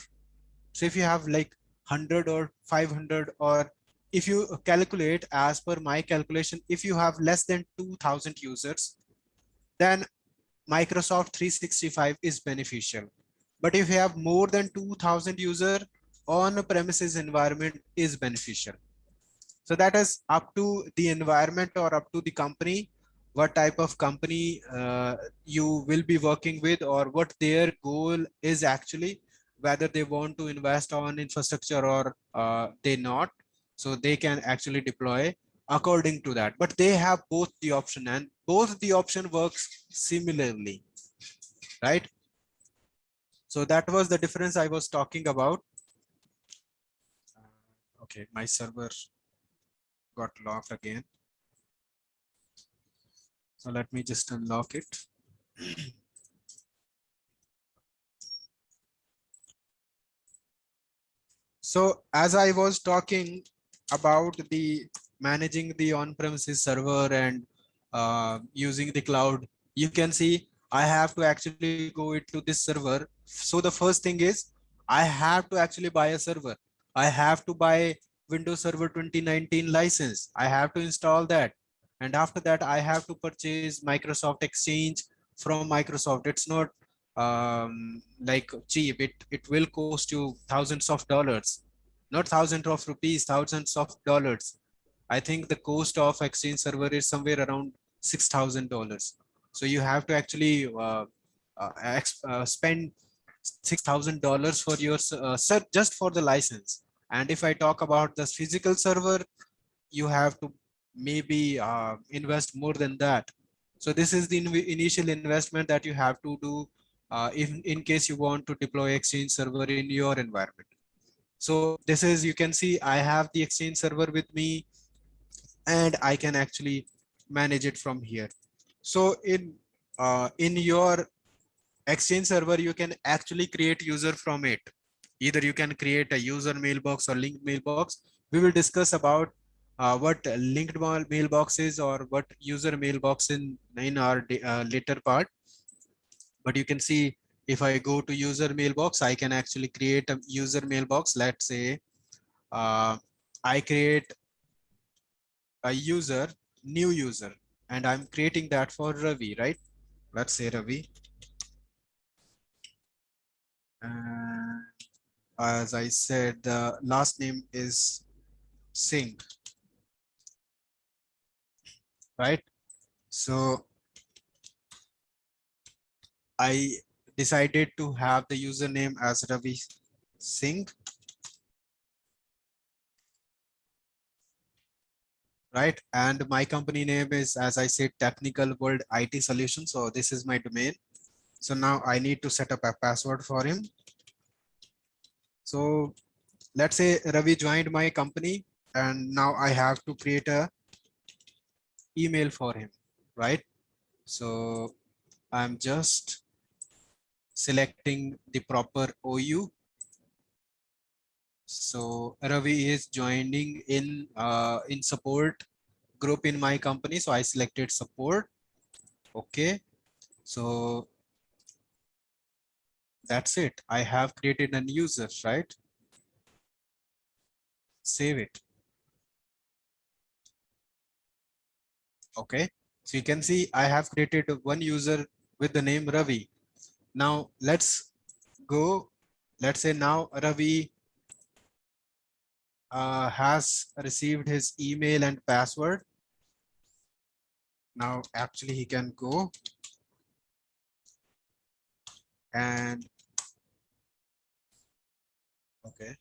So if you have like 100 or 500, or if you calculate as per my calculation, if you have less than 2,000 users, then Microsoft 365 is beneficial. But if you have more than 2,000 user, on premises environment is beneficial. So that is up to the environment or up to the company, what type of company you will be working with, or what their goal is actually, whether they want to invest on infrastructure or they not. So they can actually deploy according to that, but they have both the option, and both the option works similarly, right? So that was the difference I was talking about. Okay, my server got locked again. So let me just unlock it. So as I was talking about the managing the on-premises server and using the cloud, you can see I have to actually go into this server. So the first thing is I have to actually buy a server. I have to buy Windows Server 2019 license. I have to install that. And after that, I have to purchase Microsoft Exchange from Microsoft. It's not like cheap. It will cost you thousands of dollars, not thousands of rupees, thousands of dollars. I think the cost of Exchange server is somewhere around $6,000. So you have to actually spend $6,000 for your just for the license. And if I talk about the physical server, you have to maybe invest more than that. So this is the initial investment that you have to do in case you want to deploy Exchange server in your environment. So this is, you can see I have the Exchange server with me, and I can actually manage it from here. So in your Exchange server, you can actually create user from it. Either you can create a user mailbox or linked mailbox. We will discuss about what linked mailbox is, or what user mailbox in our later part. But you can see, if I go to user mailbox, I can actually create a user mailbox. Let's say I create a new user, and I'm creating that for Ravi, right? Let's say Ravi. And as I said, the last name is Singh, right? So I decided to have the username as Ravi Singh, right? And my company name is, as I said, Technical World IT Solutions. So this is my domain. So now I need to set up a password for him. So let's say Ravi joined my company, and now I have to create a email for him, right? So I'm just selecting the proper OU. So Ravi is joining in support group in my company. So I selected support. Okay. So that's it. I have created a user, right? Save it. Okay. So you can see I have created one user with the name Ravi. Now let's go. Let's say now Ravi has received his email and password. Now actually he can go and okay.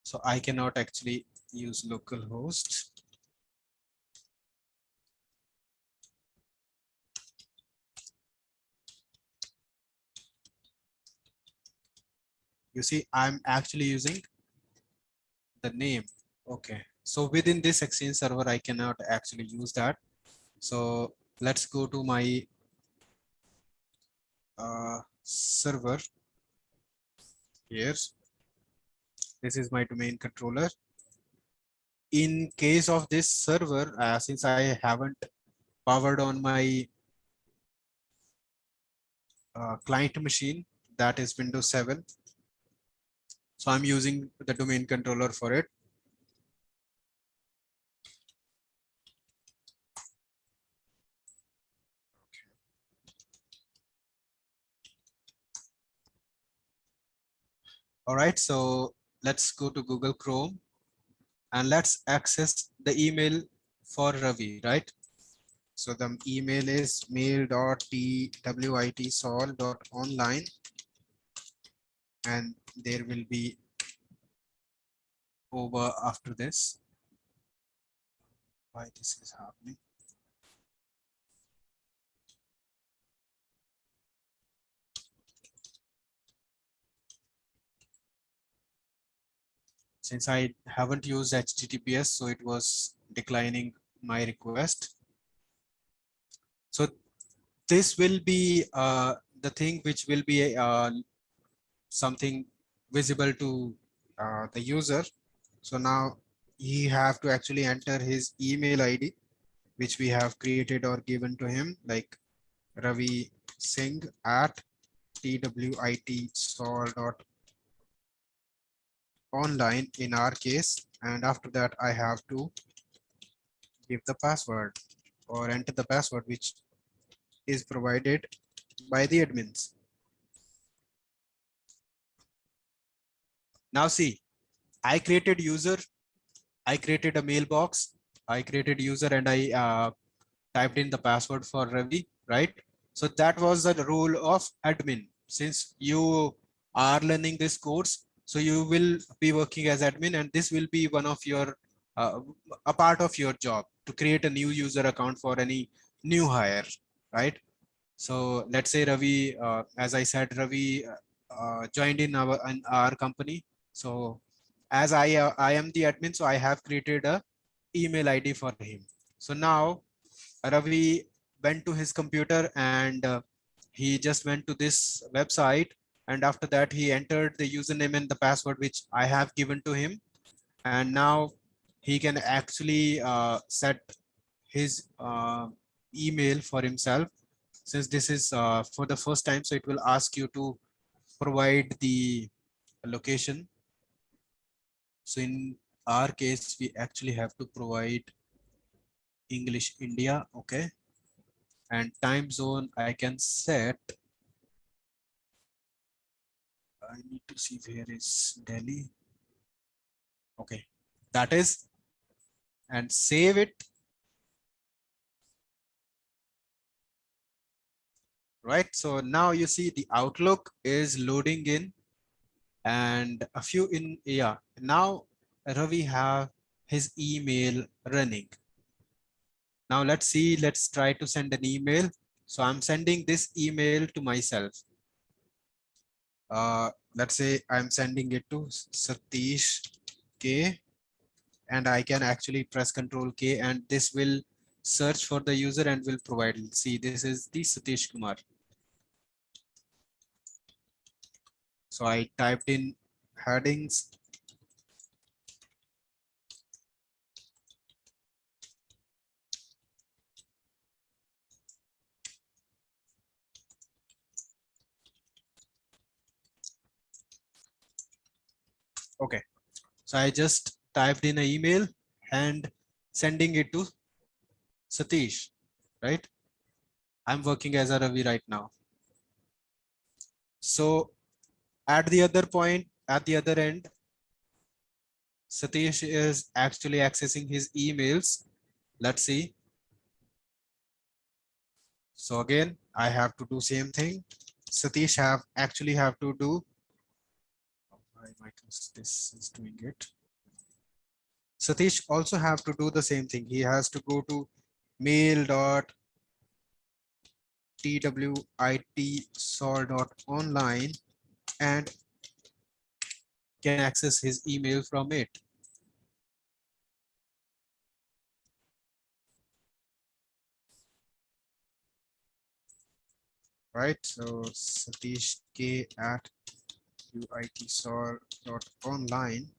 So I cannot actually use localhost. You see, I'm actually using the name. Okay. So within this Exchange server, I cannot actually use that. So let's go to my server. Here, this is my domain controller. In case of this server, since I haven't powered on my client machine, that is Windows 7. So I'm using the domain controller for it. All right, so let's go to Google Chrome and let's access the email for Ravi, right? So the email is mail.twitsol.online and there will be over after this. Why this is happening? Since I haven't used HTTPS, so it was declining my request. So this will be the thing which will be something visible to the user. So now he have to actually enter his email ID, which we have created or given to him, like Ravi Singh at twitsol.online in our case. And after that, I have to give the password or enter the password, which is provided by the admins. Now see, I created user, I created a mailbox, I created user and I typed in the password for Ravi, right? So that was the role of admin. Since you are learning this course, so you will be working as admin and this will be one of your, uh, a part of your job to create a new user account for any new hire, right? So let's say Ravi, as I said, Ravi joined in our company. So as I am the admin, so I have created a email ID for him. So now Ravi went to his computer and he just went to this website. And after that, he entered the username and the password, which I have given to him. And now he can actually set his email for himself. Since this is for the first time, so it will ask you to provide the location. So in our case, we actually have to provide English India. Okay. And time zone I can set. I need to see where is Delhi. Okay, that is, and save it. Right, so now you see the Outlook is loading in and a few in, yeah, now Ravi have his email running. Now let's see, let's try to send an email. So I'm sending this email to myself. Let's say I'm sending it to Satish K and I can actually press Control K, and this will search for the user and will provide. See, this is the Satish Kumar. So I typed in headings. Okay. So I just typed in an email and sending it to Satish, right? I'm working as a Ravi right now. So at the other point, at the other end, Satish is actually accessing his emails. Let's see. So again, I have to do same thing. Satish have to do. This is doing it. Satish also have to do the same thing. He has to go to mail.twitsol.online and can access his email from it. Right. So Satish K at twitsol.online.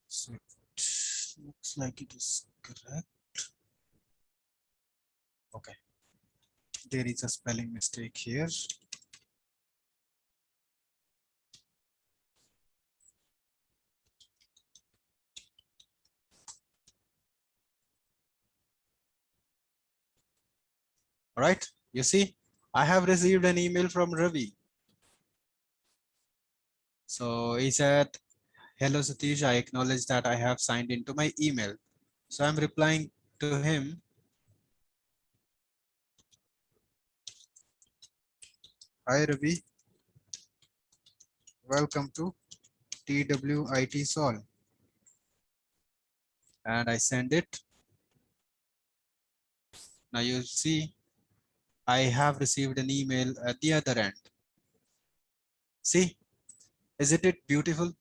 So it looks like it is correct. Okay. There is a spelling mistake here. All right. You see, I have received an email from Ravi. So he said, hello Satish, I acknowledge that I have signed into my email. So I'm replying to him. Hi Ravi, welcome to TWIT Sol. And I send it. Now you see, I have received an email at the other end. See, isn't it beautiful?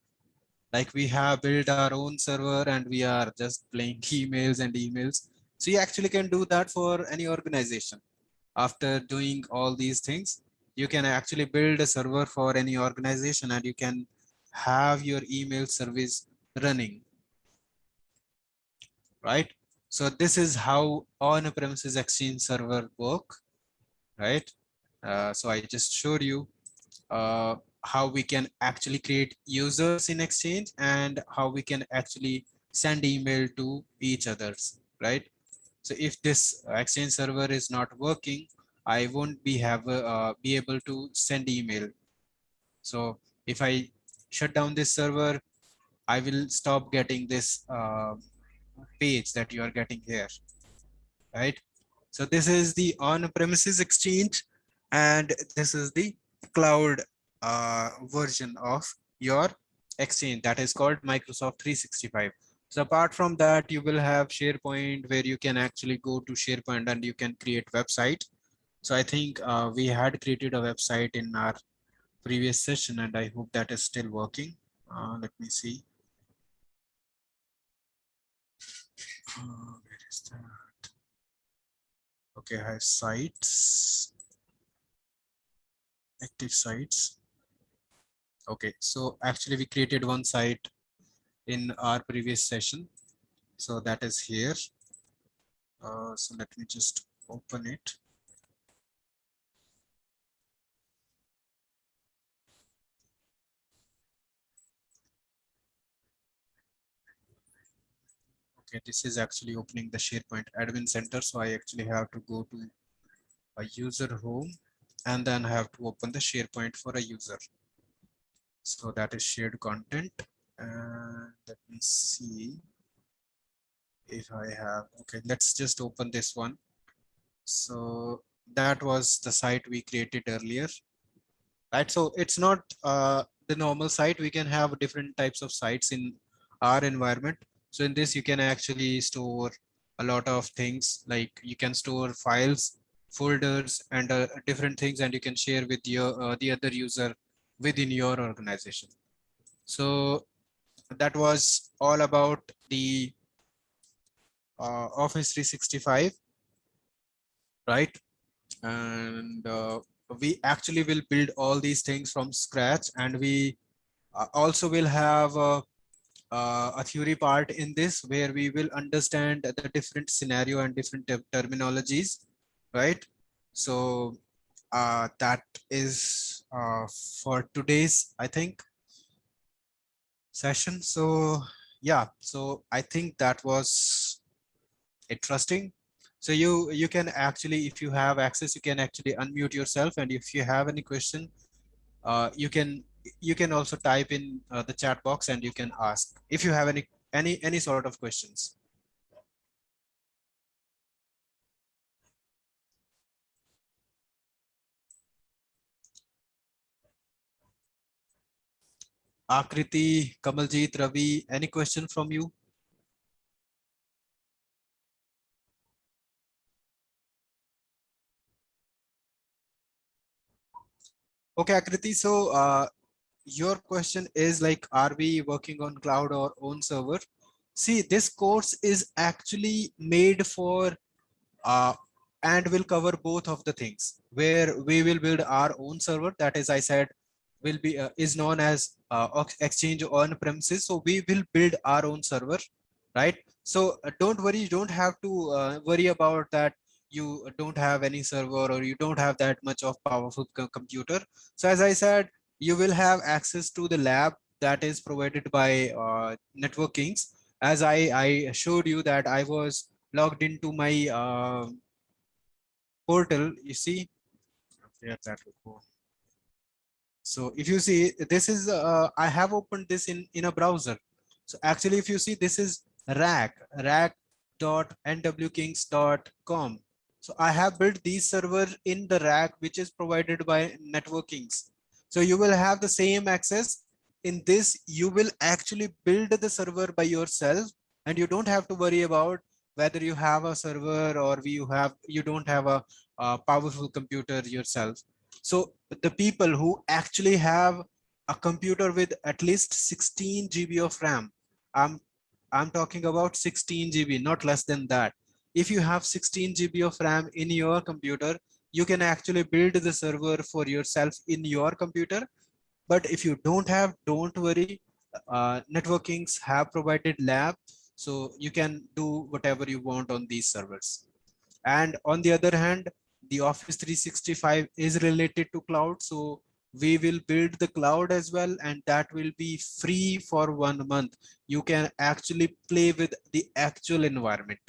Like we have built our own server and we are just playing emails and emails. So you actually can do that for any organization. After doing all these things, you can actually build a server for any organization and you can have your email service running, right? So this is how on-premises Exchange server work, right? So I just showed you how we can actually create users in Exchange and how we can actually send email to each others, right? So if this Exchange server is not working, I won't be able to send email. So if I shut down this server, I will stop getting this page that you are getting here, right? So this is the on-premises Exchange, and this is the cloud version of your Exchange that is called Microsoft 365. So apart from that, you will have SharePoint where you can actually go to SharePoint and you can create website. So I think we had created a website in our previous session and I hope that is still working. Let me see. Where is that? Okay, I have sites, active sites. Okay, so actually we created one site in our previous session. So that is here. So let me just open it. Okay, this is actually opening the SharePoint admin center. So I actually have to go to a user home and then I have to open the SharePoint for a user. So that is shared content. And let me see if I have, okay, let's just open this one. So that was the site we created earlier, right? So it's not the normal site. We can have different types of sites in our environment. So in this, you can actually store a lot of things, like you can store files, folders, and different things, and you can share with your the other user within your organization. So that was all about the Office 365, right? And we actually will build all these things from scratch, and we also will have a theory part in this where we will understand the different scenario and different terminologies, right? So that is for today's, I think, session. So yeah, so I think that was interesting. So you can actually, if you have access, you can actually unmute yourself, and if you have any question, you can also type in the chat box and you can ask if you have any sort of questions. Akriti, Kamaljeet, Ravi, any question from you? Okay, Akriti, so your question is like, are we working on cloud or own server? See, this course is actually made for uh, and will cover both of the things, where we will build our own server, that is, I said, will be is known as Exchange on premises. So we will build our own server, right? So don't worry, you don't have to worry about that. You don't have any server or you don't have that much of powerful computer. So as I said, you will have access to the lab that is provided by Networkings. As I showed you that I was logged into my portal, you see. Where that will go. So if you see, this is I have opened this in a browser. So actually, if you see, this is rack.nwkings.com. So I have built these server in the rack, which is provided by Networkings. So you will have the same access. In this, you will actually build the server by yourself, and you don't have to worry about whether you have a server or you don't have a powerful computer yourself. So the people who actually have a computer with at least 16 GB of RAM, I'm, I'm talking about 16 GB, not less than that. If you have 16 GB of RAM in your computer, you can actually build the server for yourself in your computer. But if you don't have, don't worry. Networkings have provided lab, so you can do whatever you want on these servers. And on the other hand, the Office 365 is related to cloud. So we will build the cloud as well, and that will be free for 1 month. You can actually play with the actual environment.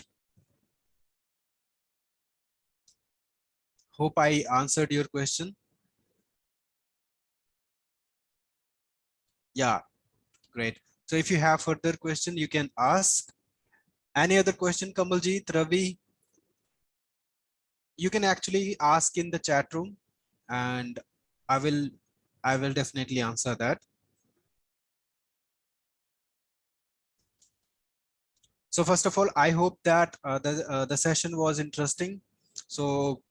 Hope I answered your question. Yeah, great. So if you have further question, you can ask. Any other question, Kamaljeet, Ravi? You can actually ask in the chat room, and I will I will definitely answer that. So first of all, I hope that the session was interesting. So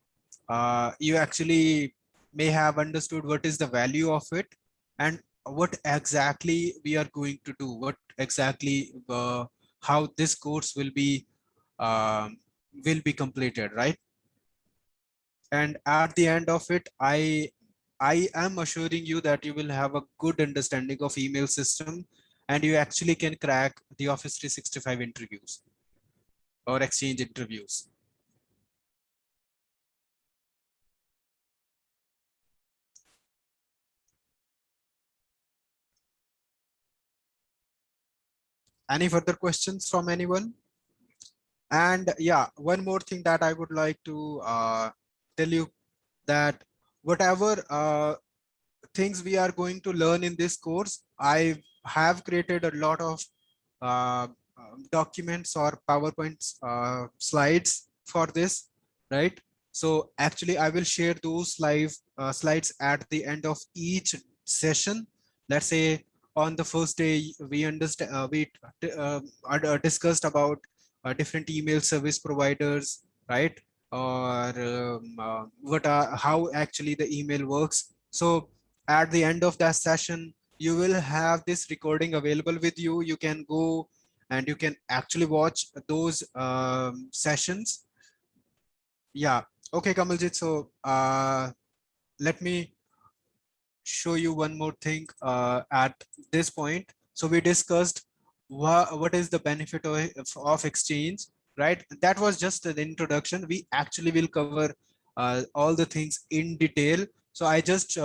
you actually may have understood what is the value of it and what exactly we are going to do, what exactly how this course um, will be completed, right? And at the end of it, I am assuring you that you will have a good understanding of email system, and you actually can crack the Office 365 interviews or Exchange interviews. Any further questions from anyone? And yeah, one more thing that I would like to tell you, that whatever things we are going to learn in this course, I have created a lot of uh, documents or PowerPoint slides for this, right? So actually, I will share those live slides at the end of each session. Let's say on the first day, we understand discussed about different email service providers, right? Or what are how actually the email works. So at the end of that session, you will have this recording available with you. You can go and you can actually watch those sessions. Yeah. Okay, Kamaljit. So let me show you one more thing at this point. So we discussed what is the benefit of exchange, right? That was just an introduction. We actually will cover all the things in detail. So I just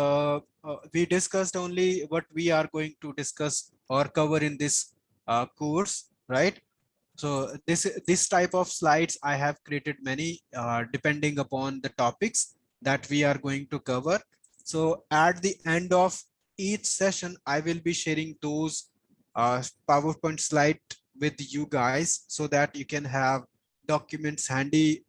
we discussed only what we are going to discuss or cover in this course, right? So this type of slides I have created many depending upon the topics that we are going to cover. So at the end of each session, I will be sharing those PowerPoint slide with you guys so that you can have documents handy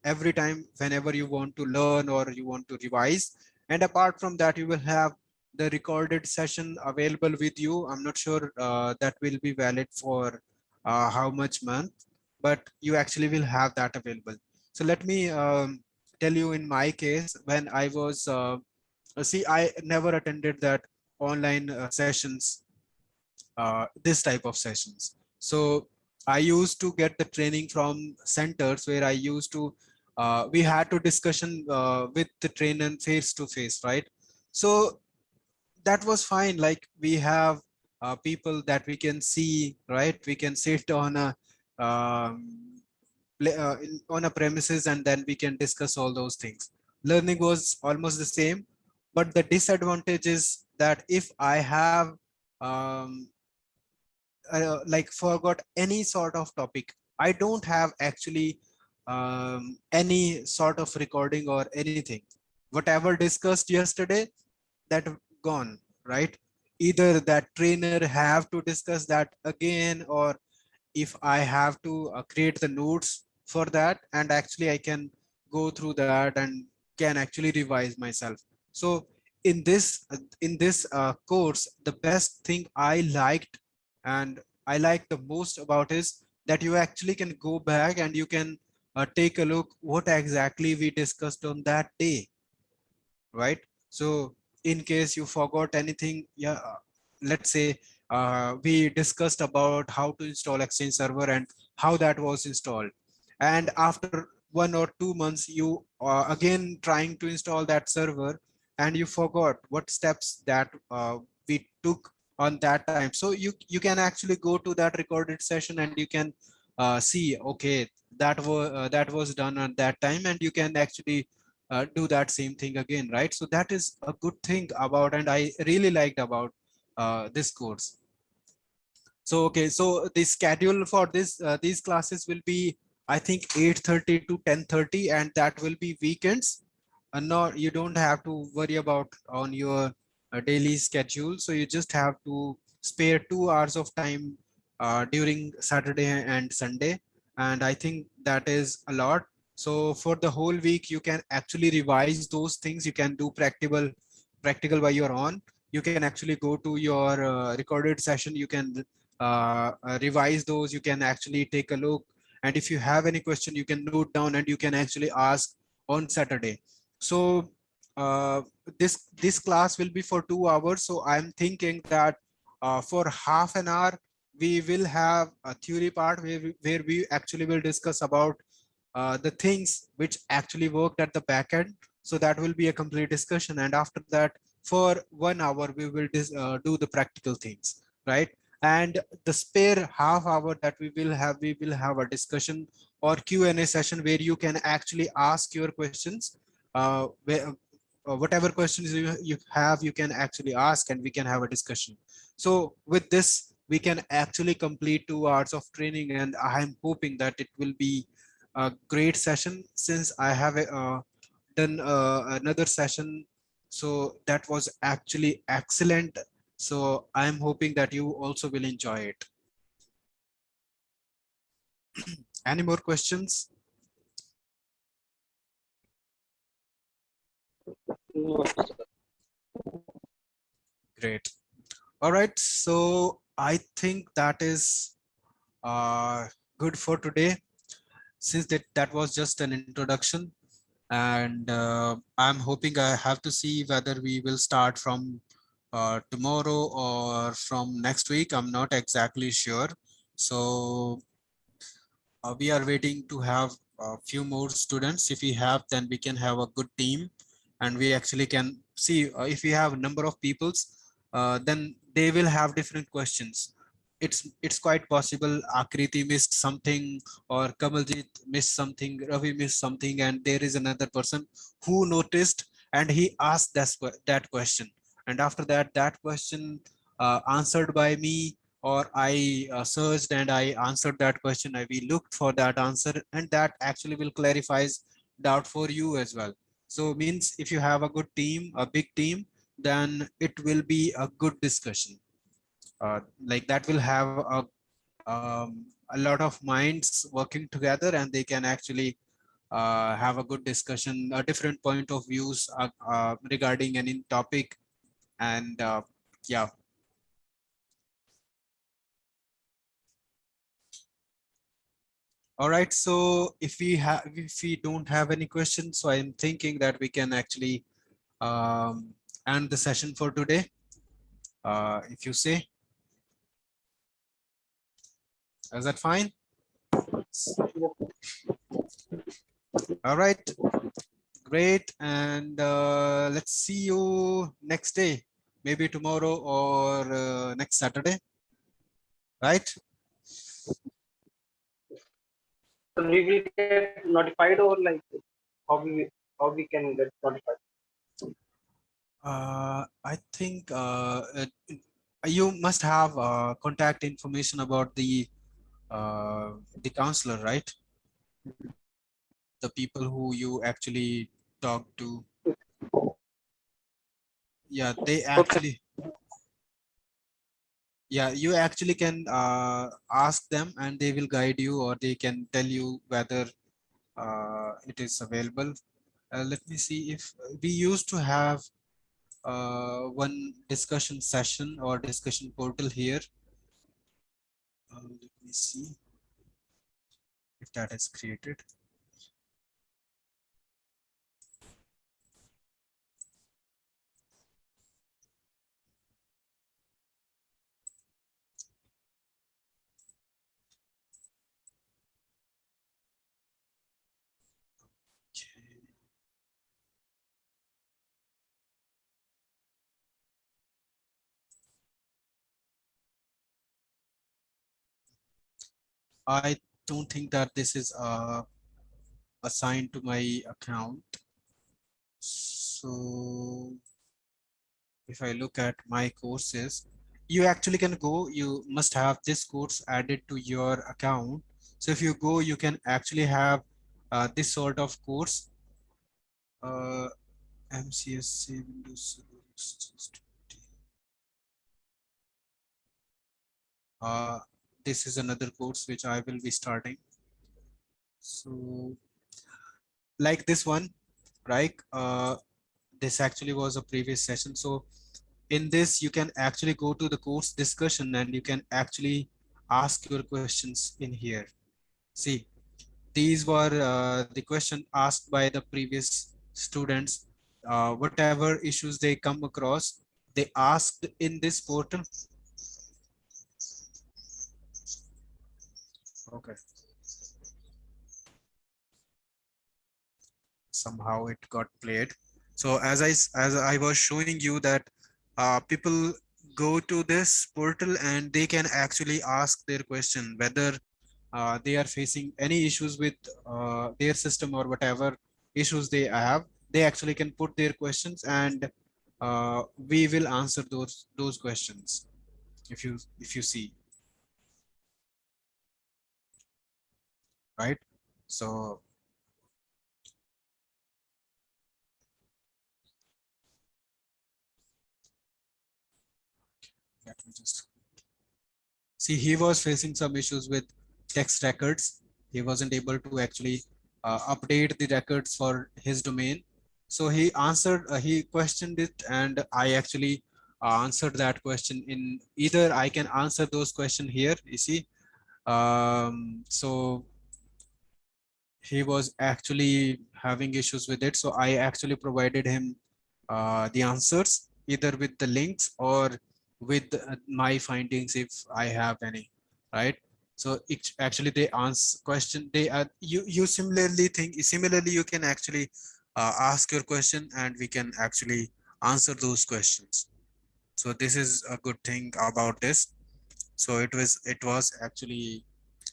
every time whenever you want to learn or you want to revise. And apart from that, you will have the recorded session available with you. I'm not sure that will be valid for how much month, but you actually will have that available. So let me tell you in my case, when I was, see, I never attended that online sessions, this type of sessions. So I used to get the training from centers where I used to, we had to discussion with the trainer face to face, right? So that was fine. Like we have people that we can see, right? We can sit on a on a premises and then we can discuss all those things. Learning was almost the same, but the disadvantage is that if I have um, like forgot any sort of topic, I don't have actually any sort of recording or anything. Whatever discussed yesterday, that gone, right? Either that trainer have to discuss that again, or if I have to create the notes for that, and actually I can go through that and can actually revise myself. So in this course, the best thing I liked and I like the most about is that you actually can go back and you can take a look what exactly we discussed on that day, right? So in case you forgot anything, yeah, let's say we discussed about how to install Exchange Server and how that was installed. And after 1 or 2 months, you again trying to install that server and you forgot what steps that we took on that time. So you can actually go to that recorded session and you can see, okay, that was done at that time, and you can actually do that same thing again, right? So that is a good thing about, and I really liked about this course. So okay, so the schedule for this these classes will be, I think, 8:30 to 10:30, and that will be weekends. And no, you don't have to worry about on your daily schedule. So you just have to spare 2 hours of time during Saturday and Sunday, and I think that is a lot. So for the whole week, you can actually revise those things. You can do practical by your own. You can actually go to your recorded session. You can revise those. You can actually take a look, and if you have any question, you can note down and you can actually ask on Saturday. So this class will be for 2 hours. So I'm thinking that for half an hour we will have a theory part where we actually will discuss about the things which actually worked at the back end. So that will be a complete discussion, and after that, for 1 hour we will do the practical things, right? And the spare half hour that we will have a discussion or Q&A session where you can actually ask your questions. Whatever questions you have, you can actually ask and we can have a discussion. So with this, we can actually complete 2 hours of training, and I am hoping that it will be a great session, since I have done another session, so that was actually excellent. So I am hoping that you also will enjoy it. Any more questions? Great. All right, so I think that is good for today, since that was just an introduction. And I'm hoping, I have to see whether we will start from tomorrow or from next week. I'm not exactly sure. So we are waiting to have a few more students. If we have, then we can have a good team, and we actually can see if we have a number of peoples, then they will have different questions. It's quite possible Akriti missed something, or Kamaljit missed something, Ravi missed something, and there is another person who noticed and he asked that question. And after that, that question answered by me, or I searched and I answered that question. We looked for that answer, and that actually will clarifies doubt for you as well. So means if you have a good team, a big team, then it will be a good discussion. Like that will have a lot of minds working together, and they can actually have a good discussion, a different point of views regarding any topic. And yeah. All right, so if we don't have any questions, so I'm thinking that we can actually end the session for today. If you say, is that fine? All right, great. And let's see you next day, maybe tomorrow or next Saturday, right? So we will get notified, or like how we can get notified? I think you must have contact information about the counselor, right? The people who you actually talk to. Yeah, they Okay. actually, yeah, you actually can ask them, and they will guide you, or they can tell you whether it is available. Let me see, if we used to have one discussion session or discussion portal here. Let me see if that is created. I don't think that this is assigned to my account. So if I look at my courses, you actually can go, you must have this course added to your account. So if you go, you can actually have this sort of course, uh, MCSC Windows Server. Uh, this is another course which I will be starting. So like this one, right? This actually was a previous session. So in this, you can actually go to the course discussion, and you can actually ask your questions in here. See, these were the question asked by the previous students. Whatever issues they come across, they asked in this portal. Okay. Somehow it got played. So as I was showing you that people go to this portal, and they can actually ask their question, whether they are facing any issues with their system, or whatever issues they have. They actually can put their questions, and we will answer those questions. if you see, right? So let me just see, he was facing some issues with text records. He wasn't able to actually update the records for his domain. So he answered, he questioned it, and I actually answered that question. In either I can answer those questions here, you see. So he was actually having issues with it. So I actually provided him the answers either with the links or with my findings if I have any, right? So it actually they answer question. They you similarly you can actually ask your question and we can actually answer those questions. So this is a good thing about this. So it was actually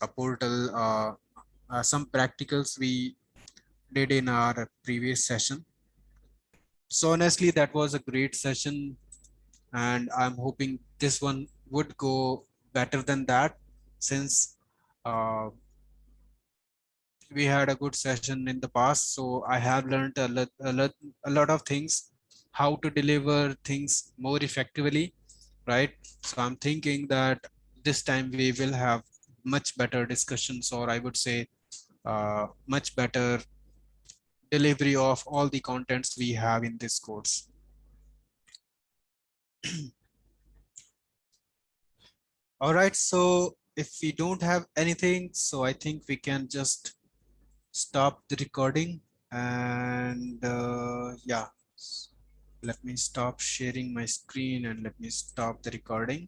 a portal. Some practicals we did in our previous session. So honestly, that was a great session, and I'm hoping this one would go better than that, since uh, we had a good session in the past. So I have learned a lot of things, how to deliver things more effectively, right? So I'm thinking that this time we will have much better discussions, or I would say much better delivery of all the contents we have in this course. All right, so if we don't have anything, so I think we can just stop the recording. And yeah, let me stop sharing my screen and let me stop the recording.